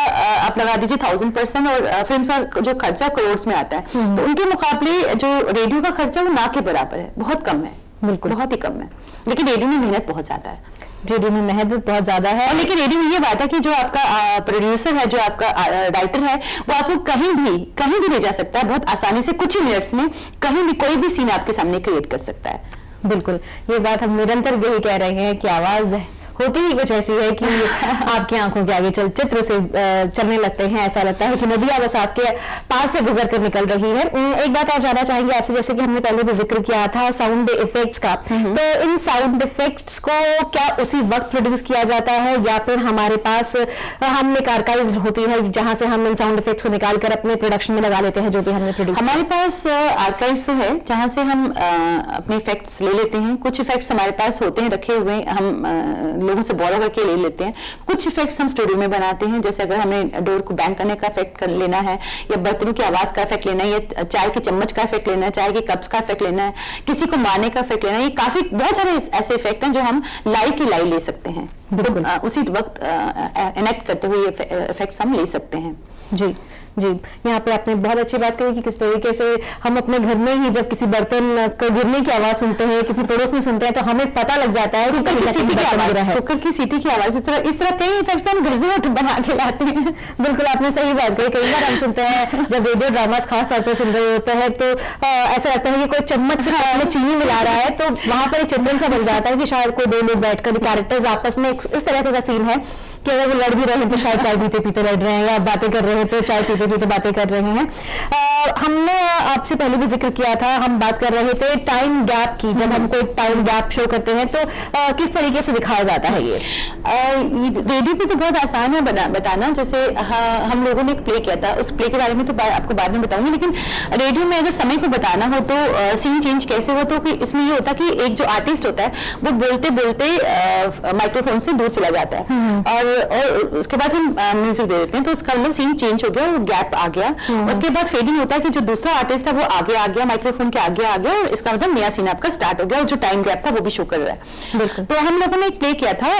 आप लगा दीजिए 1000%, और फिल्म का जो खर्चा करोड़ में आता है, तो उनके मुकाबले जो रेडियो का खर्चा वो ना के बराबर है, बहुत कम है, बिल्कुल बहुत ही कम है। लेकिन रेडियो में मेहनत बहुत ज्यादा है, रेडियो में मेहनत बहुत ज्यादा है। और लेकिन रेडियो में ये बात है कि जो आपका प्रोड्यूसर है, जो आपका राइटर है, वो आपको कहीं भी ले जा सकता है बहुत आसानी से, कुछ ही मिनट्स में कहीं भी कोई भी सीन आपके सामने क्रिएट कर सकता है। बिल्कुल, ये बात हम निरंतर यही कह रहे हैं कि आवाज होती ही कुछ ऐसी है कि आपकी आंखों के आगे चलचित्र से चलने लगते हैं, ऐसा लगता है कि नदियां बस आपके पास से गुजर कर निकल रही है। एक बात और जानना चाहेंगे आपसे, जैसे कि हमने पहले भी जिक्र किया था साउंड इफेक्ट्स का, तो इन साउंड इफेक्ट्स को क्या उसी वक्त प्रोड्यूस किया जाता है या फिर हमारे पास हम एक आर्काइव्स होती है जहां से हम इन साउंड इफेक्ट्स को निकाल कर अपने प्रोडक्शन में लगा लेते हैं जो भी हमने प्रोड्यूस? हमारे पास आर्काइव्स तो है जहां से हम अपने इफेक्ट्स ले लेते हैं। कुछ इफेक्ट्स हमारे पास होते हैं रखे हुए, हम लोगों से बोरो करके ले लेते हैं। कुछ इफेक्ट्स हम स्टूडियो में बनाते हैं, जैसे अगर हमें डोर को बैंग करने का इफेक्ट लेना है, या बर्तनों की आवाज का इफेक्ट लेना है, या चाय के चम्मच का इफेक्ट लेना है, चाय के कप्स का इफेक्ट लेना है, किसी को मारने का इफेक्ट लेना है, ये काफी बहुत सारे ऐसे इफेक्ट हैं जो हम लाइव की लाइव ले सकते हैं, उसी वक्त इनेक्ट करते हुए ये इफेक्ट्स हम ले सकते हैं। जी जी, यहाँ पे आपने बहुत अच्छी बात कही कि किस तरीके से हम अपने घर में ही जब किसी बर्तन को गिरने की आवाज सुनते हैं, किसी पड़ोस में सुनते हैं, तो हमें पता लग जाता है कि कुकर की सीटी की आवाज, इस तरह कई इफेक्ट्स हम घर से बना के लाते हैं। बिल्कुल, आपने सही बात कही। कई बार हम सुनते हैं जब रेडियो ड्रामास खास तौर पर सुन रहे होते हैं तो ऐसा लगता है कि कोई चम्मच से चीनी मिला रहा है, तो वहां पर एक चित्रण सा बन जाता है कि शायद कोई दो लोग बैठकर कैरेक्टर्स आपस में इस तरह का सीन है कि अगर वो लड़ भी रहे हैं तो शायद चाय पीते पीते लड़ रहे हैं, या बातें कर रहे हैं तो चाय पीते पीते बातें कर रहे हैं। हमने आपसे पहले भी जिक्र किया था, हम बात कर रहे थे टाइम गैप की। जब हम कोई टाइम गैप शो करते हैं तो किस तरीके से दिखाया जाता है ये? रेडियो पे तो बहुत आसान है बताना। जैसे हम लोगों ने एक प्ले किया था, उस प्ले के बारे में तो आपको बाद में बताऊंगी, लेकिन रेडियो में अगर समय को बताना हो तो सीन चेंज कैसे हो, तो इसमें ये होता कि एक जो आर्टिस्ट होता है वो बोलते बोलते माइक्रोफोन से दूर चला जाता है, और और उसके बाद हम म्यूजिक दे देते हैं, तो उसका मतलब सीन चेंज हो गया और गैप आ गया। उसके बाद फेडिंग होता है कि जो दूसरा आर्टिस्ट है वो आगे आ गया, माइक्रोफोन के आगे आ गया, और इसका मतलब नया सीन आपका स्टार्ट हो गया, और जो टाइम गैप था वो भी शो कर रहा है। तो हम लोगों ने एक प्ले किया था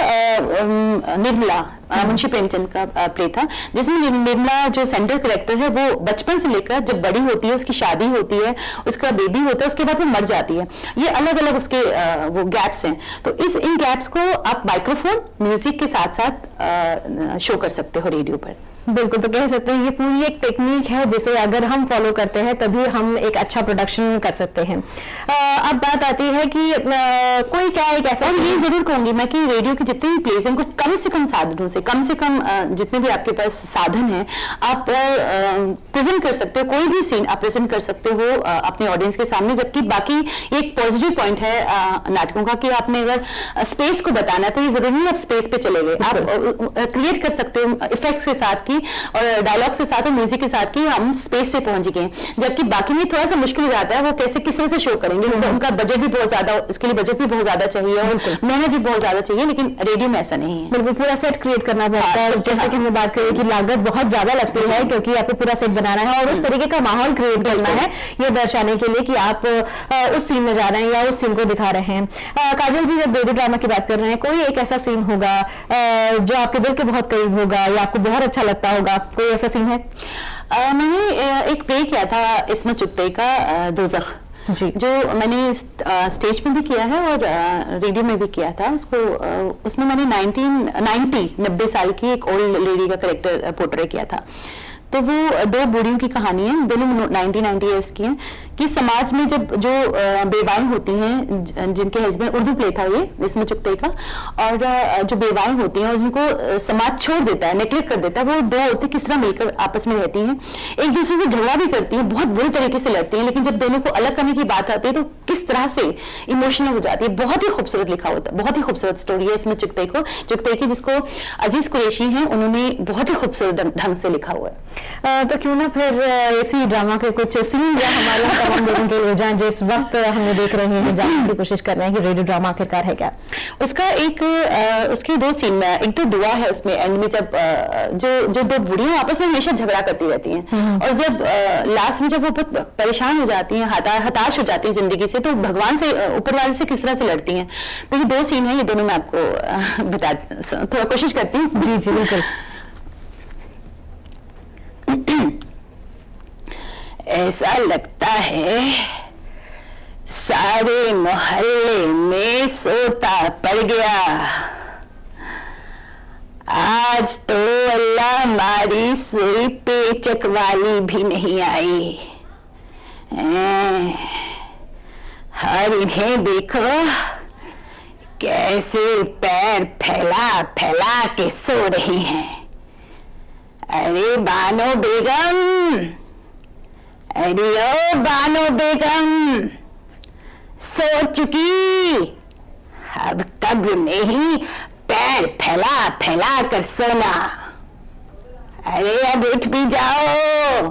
निर्मला, मुंशी प्रेमचंद का प्ले था, जिसमें निर्मला जो सेंट्रल कैरेक्टर है वो बचपन से लेकर जब बड़ी होती है, उसकी शादी होती है, उसका बेबी होता है, उसके बाद वो मर जाती है। ये अलग अलग उसके वो गैप्स हैं। तो इन गैप्स को आप माइक्रोफोन म्यूजिक के साथ साथ शो कर सकते हो रेडियो पर। बिल्कुल, तो कह सकते हैं ये पूरी एक टेक्निक है जिसे अगर हम फॉलो करते हैं तभी हम एक अच्छा प्रोडक्शन कर सकते हैं। अब बात आती है कि कोई क्या एक ऐसा, और ये जरूर कहूंगी मैं कि रेडियो के जितने भी प्लेस हैं उनको कम से कम साधनों से, कम से कम जितने भी आपके पास साधन हैं, आप प्रेजेंट कर सकते हो, कोई भी सीन आप प्रेजेंट कर सकते हो अपने ऑडियंस के सामने। जबकि बाकी एक पॉजिटिव पॉइंट है नाटकों का कि आपने अगर स्पेस को बताना है तो ये जरूरी नहीं आप स्पेस पे चले गए, आप क्रिएट कर सकते हो इफेक्ट्स के साथ और डायलॉग्स के साथ और म्यूजिक के साथ कि हम स्पेस पे पहुंच गए। जबकि बाकी में थोड़ा सा मुश्किल हो जाता है, वो कैसे किस तरह से शो करेंगे, उनका बजट भी बहुत ज्यादा, इसके लिए बजट भी बहुत ज्यादा चाहिए और मेहनत भी बहुत ज्यादा चाहिए, लेकिन रेडियो में ऐसा नहीं है। बिल्कुल, पूरा सेट क्रिएट करना पड़ता है। जैसे कि हमने बात करी कि लागत बहुत ज्यादा लगती है क्योंकि आपको पूरा सेट बनाना है और उस तरीके का माहौल क्रिएट करना है, ये दर्शाने के लिए कि आप उस सीन में जा रहे हैं या उस सीन को दिखा रहे हैं। काजल जी, जब रेडियो ड्रामा की बात कर रहे हैं, कोई एक ऐसा सीन होगा जो आपके दिल के बहुत करीब होगा या आपको बहुत अच्छा लगता होगा, कोई ऐसा सीन है? मैंने एक प्ले किया था इसमें चुगताई का, दोज़ख जी, जो मैंने स्टेज पे भी किया है और रेडियो में भी किया था। उसमें मैंने 90 साल की एक ओल्ड लेडी का कैरेक्टर पोर्ट्रे किया था। तो वो दो बूढ़ियों की कहानी है, दोनों 90 ईयर्स की हैं, कि समाज में जब जो बेवाएं होती हैं, जिनके हस्बैंड, उर्दू प्ले था ये इसमें चुगताई का, और जो बेवाएं होती हैं और जिनको समाज छोड़ देता है, नेगलेक्ट कर देता है, वो दो औरतें किस तरह मिलकर आपस में रहती हैं, एक दूसरे से झगड़ा भी करती हैं, बहुत बुरी तरीके से लड़ती हैं, लेकिन जब दोनों को अलग करने की बात आती है तो किस तरह से इमोशनल हो जाती है। बहुत ही खूबसूरत लिखा होता है, बहुत ही खूबसूरत स्टोरी है इसमें चुगताई की, जिसको अजीज कुरैशी हैं, उन्होंने बहुत ही खूबसूरत ढंग से लिखा हुआ है। तो क्यों ना फिर इसी ड्रामा के कुछ सीन हमारे तमाम लोगों के लिए जाएं जो इस वक्त हमें देख रहे हैं, जानने की कोशिश कर रहे हैं कि रेडियो ड्रामा आखिरकार है क्या। उसका उसके दो सीन, एक तो दुआ है उसमें एंड में, जब जो दो बुढ़ियां आपस में हमेशा झगड़ा करती रहती हैं, और जब लास्ट में जब वो बहुत परेशान हो जाती हैं, हताश हो जाती हैं जिंदगी से, तो भगवान से, ऊपर वाले से किस तरह से लड़ती हैं। तो ये दो सीन है, ये दोनों मैं आपको बता थोड़ा कोशिश करती हूँ। जी जी बिल्कुल। ऐसा लगता है सारे मोहल्ले में सोता पड़ गया, आज तो अल्लाह हमारी सुई पेचक वाली भी नहीं आई। और इन्हें देखो कैसे पैर फैला फैला के सो रही हैं। अरे बानो बेगम, अरे ओ बानो बेगम, सो चुकी, अब कब्र में ही पैर फैला फैला कर सोना। अरे अब उठ भी जाओ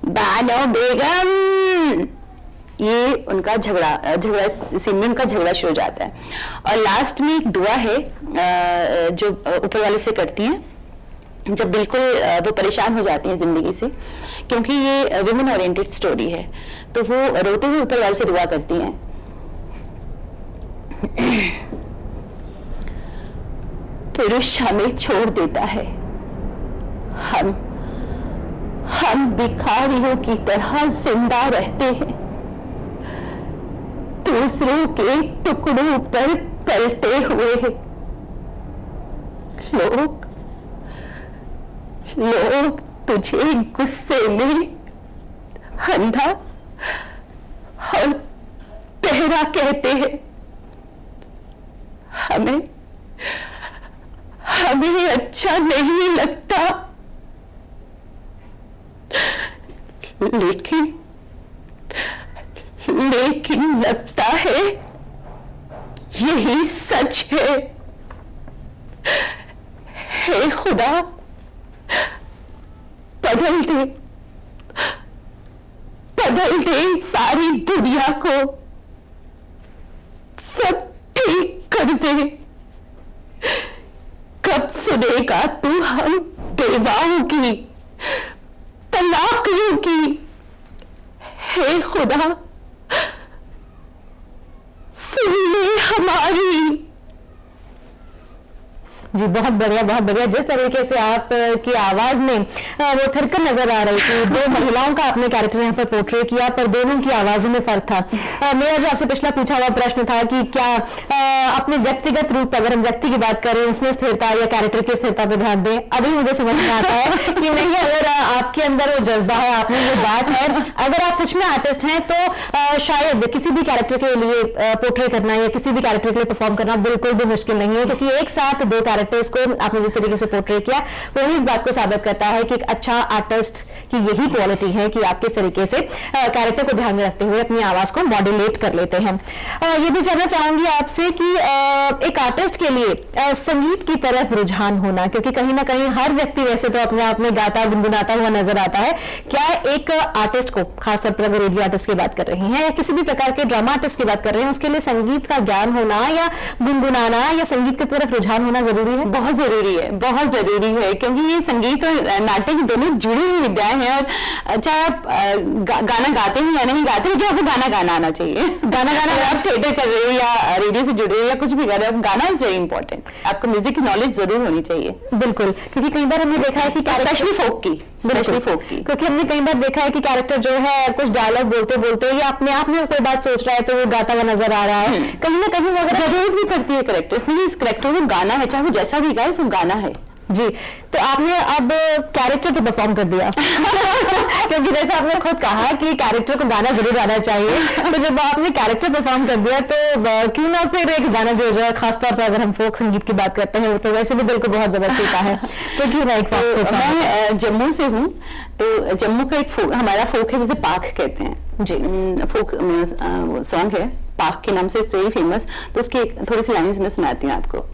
बानो बेगम। ये उनका झगड़ा सीन में उनका झगड़ा शुरू हो जाता है। और लास्ट में एक दुआ है जो ऊपर वाले से करती हैं, जब बिल्कुल वो परेशान हो जाती हैं जिंदगी से, क्योंकि ये वुमेन ओरिएंटेड स्टोरी है, तो वो रोते हुए ऊपर वाले से दुआ करती हैं। पुरुष हमें छोड़ देता है, हम भिखारियों की तरह जिंदा रहते हैं, दूसरों के टुकड़ों पर पलते हुए। लोग तुझे गुस्से में अंधा और बहरा कहते हैं, हमें अच्छा नहीं लगता, लेकिन लगता है यही सच है। हे खुदा, बदल दे सारी दुनिया को, सब ठीक कर दे। कब सुनेगा तू हम बेवाओं की, तलाकियों की, हे खुदा सुन ले हमारी। जी बहुत बढ़िया, बहुत बढ़िया। जिस तरीके से आप की आवाज में वो थिरकन नजर आ रही थी, दो महिलाओं का आपने कैरेक्टर यहाँ पर पोर्ट्रे किया, पर दोनों की आवाजों में फर्क था। मेरा जो आपसे पिछला पूछा हुआ प्रश्न था कि क्या अपने व्यक्तिगत रूप, अगर हम व्यक्ति की बात करें, उसमें स्थिरता या कैरेक्टर की स्थिरता पर ध्यान दें, अभी मुझे समझ में आता है कि नहीं, अगर आपके अंदर वो जज्बा है, आप में वो बात है, अगर आप सच में आर्टिस्ट हैं तो शायद किसी भी कैरेक्टर के लिए पोर्ट्रे करना या किसी भी कैरेक्टर के लिए परफॉर्म करना बिल्कुल भी मुश्किल नहीं है, क्योंकि एक साथ दो कैरेक्टर्स को आपने जिस तरीके से पोर्ट्रे किया वही इस बात को साबित करता है कि एक अच्छा आर्टिस्ट की यही क्वालिटी है कि आप किस तरीके से कैरेक्टर को ध्यान में रखते हुए अपनी आवाज को मॉड्यूलेट कर लेते हैं। ये भी जानना चाहूंगी आपसे कि एक आर्टिस्ट के लिए संगीत की तरफ रुझान होना, क्योंकि कहीं ना कहीं हर व्यक्ति वैसे तो अपने आप में गाता गुनगुनाता हुआ नजर आता है, क्या एक आर्टिस्ट को, खासतौर पर अगर रेडियो आर्टिस्ट की बात कर रहे हैं या किसी भी प्रकार के ड्रामा आर्टिस्ट की बात कर रहे हैं, उसके लिए संगीत का ज्ञान होना या गुनगुनाना या संगीत की तरफ रुझान होना जरूरी है? बहुत जरूरी है, बहुत जरूरी है, क्योंकि ये संगीत और नाटक दोनों जुड़ी हुई विद्याएं हैं। और चाहे आप गाना गाते हैं या नहीं गाते, लेकिन आपको गाना गाना आना चाहिए। गाना गाना, आप थिएटर कर रहे हो या रेडियो से जुड़ रहे हो या कुछ भी कर रहे हो, गाना इज वेरी इंपॉर्टेंट। आपको म्यूजिक की नॉलेज जरूर होनी चाहिए। बिल्कुल, क्योंकि कई बार हमने देखा है कि स्पेशली फोक की, क्योंकि हमने कई बार देखा है कि कैरेक्टर जो है कुछ डायलॉग बोलते बोलते या अपने आप में कोई बात सोच रहा है तो वो गाता हुआ नजर आ रहा है। कहीं ना कहीं अगर जरूरत भी पड़ती है करेक्टर्स में, इस करेक्टर को गाना है, चाहे वो जैसा भी गाए उसको गाना है। जी, तो आपने अब कैरेक्टर तो परफॉर्म कर दिया क्योंकि जैसे आपने खुद कहा कि कैरेक्टर को गाना जरूर आना चाहिए, तो जब आपने कैरेक्टर परफॉर्म कर दिया तो क्यों ना फिर एक गाना जो है, खासतौर पर अगर हम फोक संगीत की बात करते हैं तो वैसे भी दिल को बहुत ज्यादा छूता है, तो क्यों ना एक फोक सॉन्ग? मैं जम्मू से हूँ, तो जम्मू का एक हमारा फोक है जिसे पाक कहते हैं। जी, फोक सॉन्ग है, पाक के नाम से इट्स वेरी फेमस। तो उसकी थोड़ी सी लाइन्स मैं सुनाती हूँ आपको।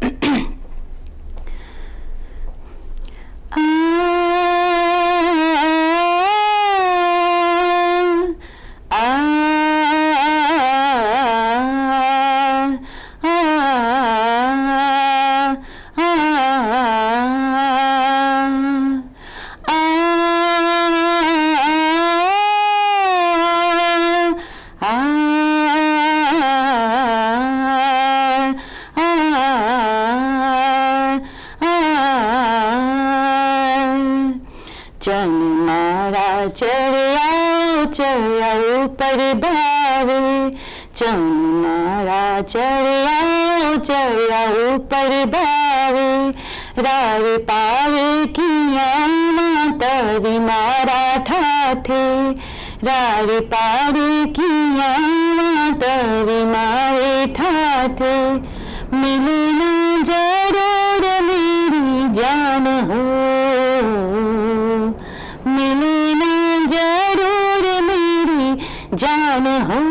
चन मारा चढ़िया चढ़िया ऊपर बावे, चन मारा चढ़िया चढ़िया ऊपर बावे, रार पावे किया तभी मारा ठाठे, रार पावे किया तभी मारे ठाठे, मिले ना जरूर मेरी जान हो, मिले ना जरूर मेरी जान हो।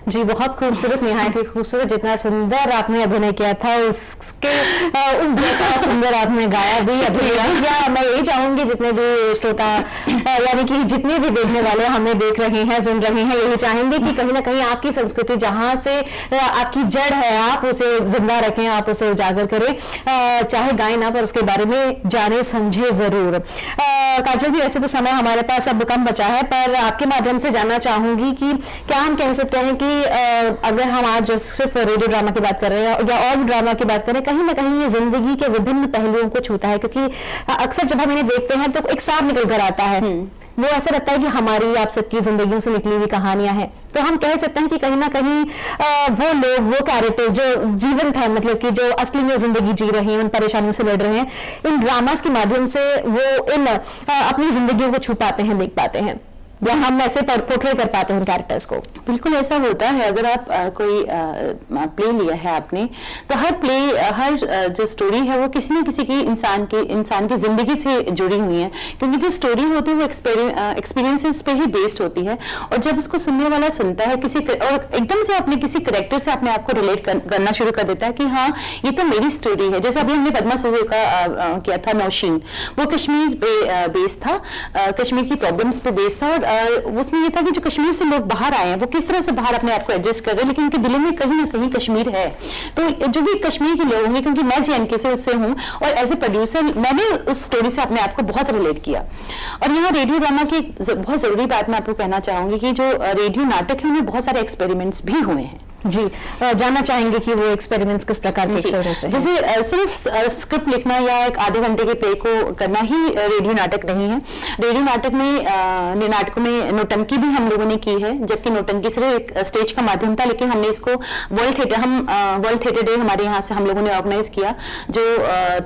जी बहुत खूबसूरत, निहायत ही खूबसूरत। जितना सुंदर आपने अभिनय किया था उसके उस जैसा सुंदर आपने गाया भी, अभिनय किया। मैं यही चाहूंगी जितने भी श्रोता यानी कि जितने भी देखने वाले हमें देख रहे हैं, सुन रहे हैं, यही चाहेंगे कि कहीं ना कहीं आपकी संस्कृति जहां से आपकी जड़ है आप उसे जिंदा रखें, आप उसे उजागर करें, चाहे गाएं ना पर उसके बारे में जाने समझे जरूर। काजल जी, वैसे तो समय हमारे पास अब कम बचा है, पर आपके माध्यम से जानना चाहूंगी कि क्या हम कह सकते हैं कि अगर हम आज सिर्फ रेडियो ड्रामा की बात कर रहे हैं या और ड्रामा की बात करें, कहीं ना कहीं ये जिंदगी के विभिन्न पहलुओं को छूता है, क्योंकि अक्सर जब हम इन्हें देखते हैं तो एक साथ निकल कर आता है, वो ऐसा लगता है कि हमारी आप सबकी जिंदगियों से निकली हुई कहानियां हैं। तो हम कह सकते हैं कि कहीं ना कहीं वो लोग, वो कैरेक्टर्स जो जीवंत है, मतलब कि जो असली में जिंदगी जी रहे हैं, उन परेशानियों से लड़ रहे हैं, इन ड्रामास के माध्यम से वो इन अपनी जिंदगियों को छू पाते हैं, देख पाते हैं। या हम ऐसे पोर्ट्रे कर पाते हैं उन कैरेक्टर्स को? बिल्कुल ऐसा होता है। अगर आप कोई प्ले लिया है आपने, तो हर प्ले, हर जो स्टोरी है वो किसी न किसी की इंसान की जिंदगी से जुड़ी हुई है, क्योंकि जो स्टोरी होती है वो एक्सपीरियंसेस पे ही बेस्ड होती है। और जब उसको सुनने वाला सुनता है और एकदम से अपने किसी करेक्टर से अपने आप को रिलेट करना शुरू कर देता है कि हाँ ये तो मेरी स्टोरी है। जैसे अभी हमने पद्मा सजू का किया था नौशीन, वो कश्मीर पे बेस्ड था, कश्मीर की प्रॉब्लम्स पे बेस्ड था। और उसमें ये था कि जो कश्मीर से लोग बाहर आए हैं वो किस तरह से बाहर अपने आप को एडजस्ट कर रहे हैं, लेकिन उनके दिलों में कहीं ना कहीं कश्मीर है। तो जो भी कश्मीर के लोग होंगे, क्योंकि मैं JNK से उससे हूँ और एज ए प्रोड्यूसर मैंने उस स्टोरी से अपने आप को बहुत रिलेट किया। और यहाँ रेडियो ड्रामा की बहुत जरूरी बात मैं आपको कहना चाहूंगी कि जो रेडियो नाटक है उनमें बहुत सारे एक्सपेरिमेंट्स भी हुए हैं। जी, जानना चाहेंगे कि वो एक्सपेरिमेंट्स किस प्रकार के एक्सपेरिमेंट्स हैं? जैसे सिर्फ स्क्रिप्ट लिखना या एक आधे घंटे के प्ले को करना ही रेडियो नाटक नहीं है। रेडियो नाटक में नाटकों में नौटंकी भी हम लोगों ने की है, जबकि नौटंकी सिर्फ एक स्टेज का माध्यम था, लेकिन हमने इसको वर्ल्ड थिएटर डे हमारे यहाँ से हम लोगों ने ऑर्गेनाइज किया, जो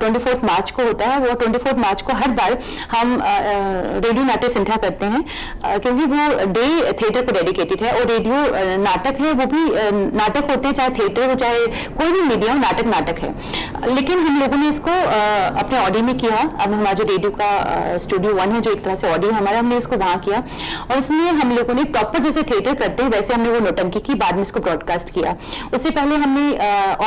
24 मार्च को होता है। वो 24 मार्च को हर बार हम रेडियो नाट्य संध्या करते हैं, क्योंकि वो डे थिएटर को डेडिकेटेड है। और रेडियो नाटक है, वो भी नाटक होते हैं, चाहे थिएटर हो चाहे कोई भी मीडिया हो, नाटक है। लेकिन हम लोगों ने इसको अपने ऑडी में किया। अब हमारा जो रेडियो का स्टूडियो 1 है, जो एक तरह से ऑडी हमारा, हमने उसको वहाँ किया और इसमें हम लोगों ने प्रॉपर जैसे थिएटर करते हैं वैसे हमने वो नौटंकी की, बाद में इसको ब्रॉडकास्ट किया। उससे पहले हमने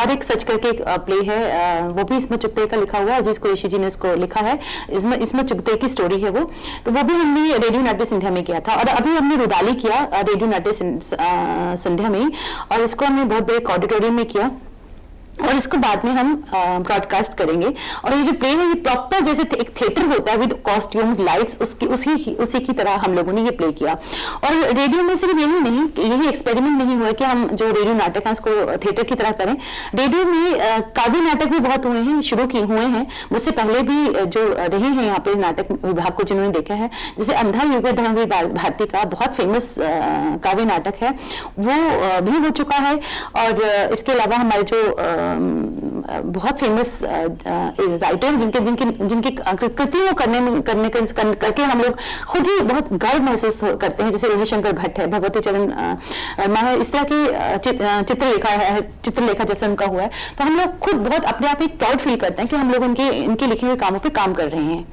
और एक सच करके एक प्ले है, वो भी इसमें चुगते का लिखा हुआ है, अजीज कुरैशी जी ने इसको लिखा है। इसमें चुगते की स्टोरी है वो, तो वो भी हमने रेडियो नाट्य संध्या में किया था। और अभी हमने रुदाली किया रेडियो नाट्य संध्या में, और इसको हमने बहुत बड़े ऑडिटोरियम में किया और इसको बाद में हम ब्रॉडकास्ट करेंगे। और ये जो प्ले है ये प्रॉपर जैसे एक थिएटर होता है विद कॉस्ट्यूम्स, लाइट्स, उसी की तरह हम लोगों ने ये प्ले किया। और रेडियो में सिर्फ यही नहीं, यही एक्सपेरिमेंट नहीं हुआ कि हम जो रेडियो नाटक है उसको थिएटर की तरह करें। रेडियो में काव्य नाटक भी बहुत हुए हैं, हुए हैं मुझसे पहले भी जो रहे हैं यहाँ पे नाटक विभाग को जिन्होंने देखा है। जैसे अंधा युग धर्मवीर भारती का बहुत फेमस काव्य नाटक है, वो भी हो चुका है। और इसके अलावा हमारे जो बहुत फेमस राइटर जिनकी कृतियों करके हम लोग खुद ही बहुत गर्व महसूस करते हैं, जैसे रविशंकर भट्ट है, भगवती चरण इस तरह की चित्रलेखा जैसे उनका हुआ है। तो हम लोग खुद बहुत अपने आप एक प्राउड फील करते हैं कि हम लोग इनके लिखे हुए कामों पे काम कर रहे हैं।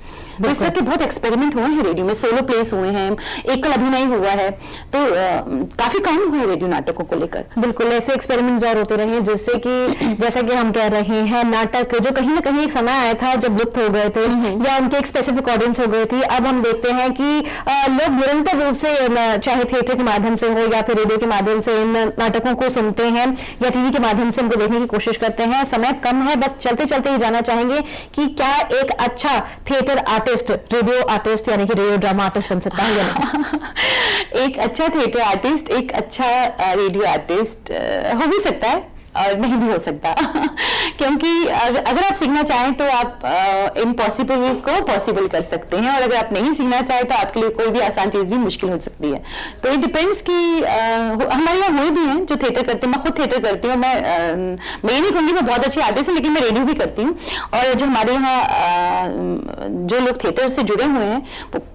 तो इस तरह के बहुत एक्सपेरिमेंट हुए हैं रेडियो में, सोलो प्लेस हुए हैं, एकल अभिनय हुआ है, तो काफी काम हुआ है रेडियो नाटकों को लेकर। बिल्कुल ऐसे एक्सपेरिमेंट्स और होते रहे, जैसे कि जैसा कि हम कह रहे हैं नाटक जो कहीं ना कहीं एक समय आया था जब लुप्त हो गए थे या उनके एक स्पेसिफिक ऑडियंस हो गई थी। अब हम देखते हैं कि लोग निरंतर रूप से चाहे थिएटर के माध्यम से हो या फिर रेडियो के माध्यम से इन नाटकों को सुनते हैं या टीवी के माध्यम से उनको देखने की कोशिश करते हैं। समय कम है, बस चलते चलते ही जानना चाहेंगे कि क्या एक अच्छा थिएटर आर्टिस्ट रेडियो आर्टिस्ट यानी कि रेडियो ड्रामा आर्टिस्ट बन सकता है या नहीं? एक अच्छा थिएटर आर्टिस्ट, एक अच्छा रेडियो आर्टिस्ट हो भी सकता है और नहीं भी हो सकता क्योंकि अगर आप सीखना चाहें तो आप इम्पॉसिबल को पॉसिबल कर सकते हैं, और अगर आप नहीं सीखना चाहें तो आपके लिए कोई भी आसान चीज भी मुश्किल हो सकती है। तो इट डिपेंड्स कि हमारे यहाँ हुए भी हैं जो थिएटर करते हैं। मैं खुद थिएटर करती हूँ, मैं नहीं कहूँगी मैं बहुत अच्छी आर्टिस्ट हूँ, लेकिन मैं रेडियो भी करती हूँ। और जो हमारे यहाँ जो लोग थिएटर से जुड़े हुए हैं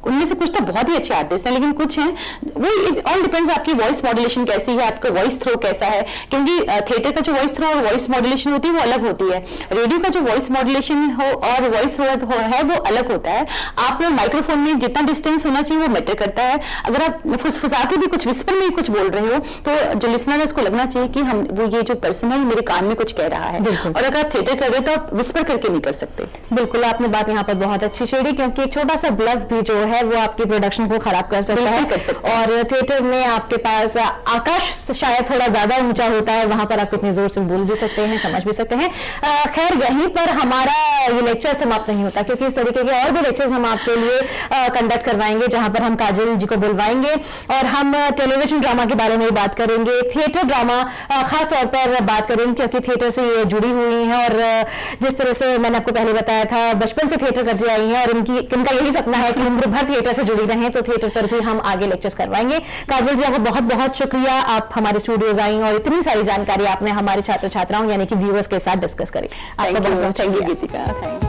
उनमें से कुछ तो बहुत ही अच्छे आर्टिस्ट हैं, लेकिन कुछ हैं वो ऑल डिपेंड्स आपकी वॉइस मॉड्यूलेशन कैसी है, आपका वॉइस थ्रो कैसा है, क्योंकि थिएटर का जो वॉइस थ्रो और वॉइस मॉड्यूलेशन होती है वो अलग होती है। रेडियो का जो वॉइस मॉड्यूलेशन हो और वॉइस थ्रो है वो अलग होता है। आप माइक्रोफोन में जितना डिस्टेंस होना चाहिए वो मैटर करता है। अगर आप फुसफुसा के भी कुछ विस्पर में कुछ बोल रहे हो तो जो लिसनर है उसको लगना चाहिए कि हम वो ये जो पर्सन है मेरे कान में कुछ कह रहा है। और अगर आप थिएटर कर रहे हो तो आप विस्पर करके नहीं कर सकते। बिल्कुल, आपने बात यहाँ पर बहुत अच्छी छेड़ी, क्योंकि एक छोटा सा ब्लफ भी जो है वो आपकी प्रोडक्शन को खराब कर सकता है। और थिएटर में आपके पास आकाश शायद थोड़ा ज्यादा ऊंचा होता है, वहां पर आप इतनी जोर से बोल भी सकते हैं, समझ भी सकते हैं। खैर यहीं पर हमारा ये लेक्चर समाप्त नहीं होता, क्योंकि इस तरीके के और भी लेक्चर्स हम आपके लिए कंडक्ट करवाएंगे, जहां पर हम काजल जी को बुलवाएंगे और हम टेलीविजन ड्रामा के बारे में बात करेंगे, थिएटर ड्रामा खास तौर पर बात करेंगे, क्योंकि थिएटर से ये जुड़ी हुई हैं। और जिस तरह से मैंने आपको पहले बताया था बचपन से थिएटर करती आई हैं और इनका यही सपना है कि उम्र भर थिएटर से जुड़ी रहें, तो थिएटर पर भी हम आगे लेक्चर्स करवाएंगे। काजल जी आपको बहुत बहुत शुक्रिया, आप हमारे स्टूडियोज आई और इतनी सारी जानकारी आपने हमारे छात्र छात्राओं यानी कि व्यूअर्स के साथ डिस्कस करी। आपका बहुत बहुत थैंक यू गीतिका।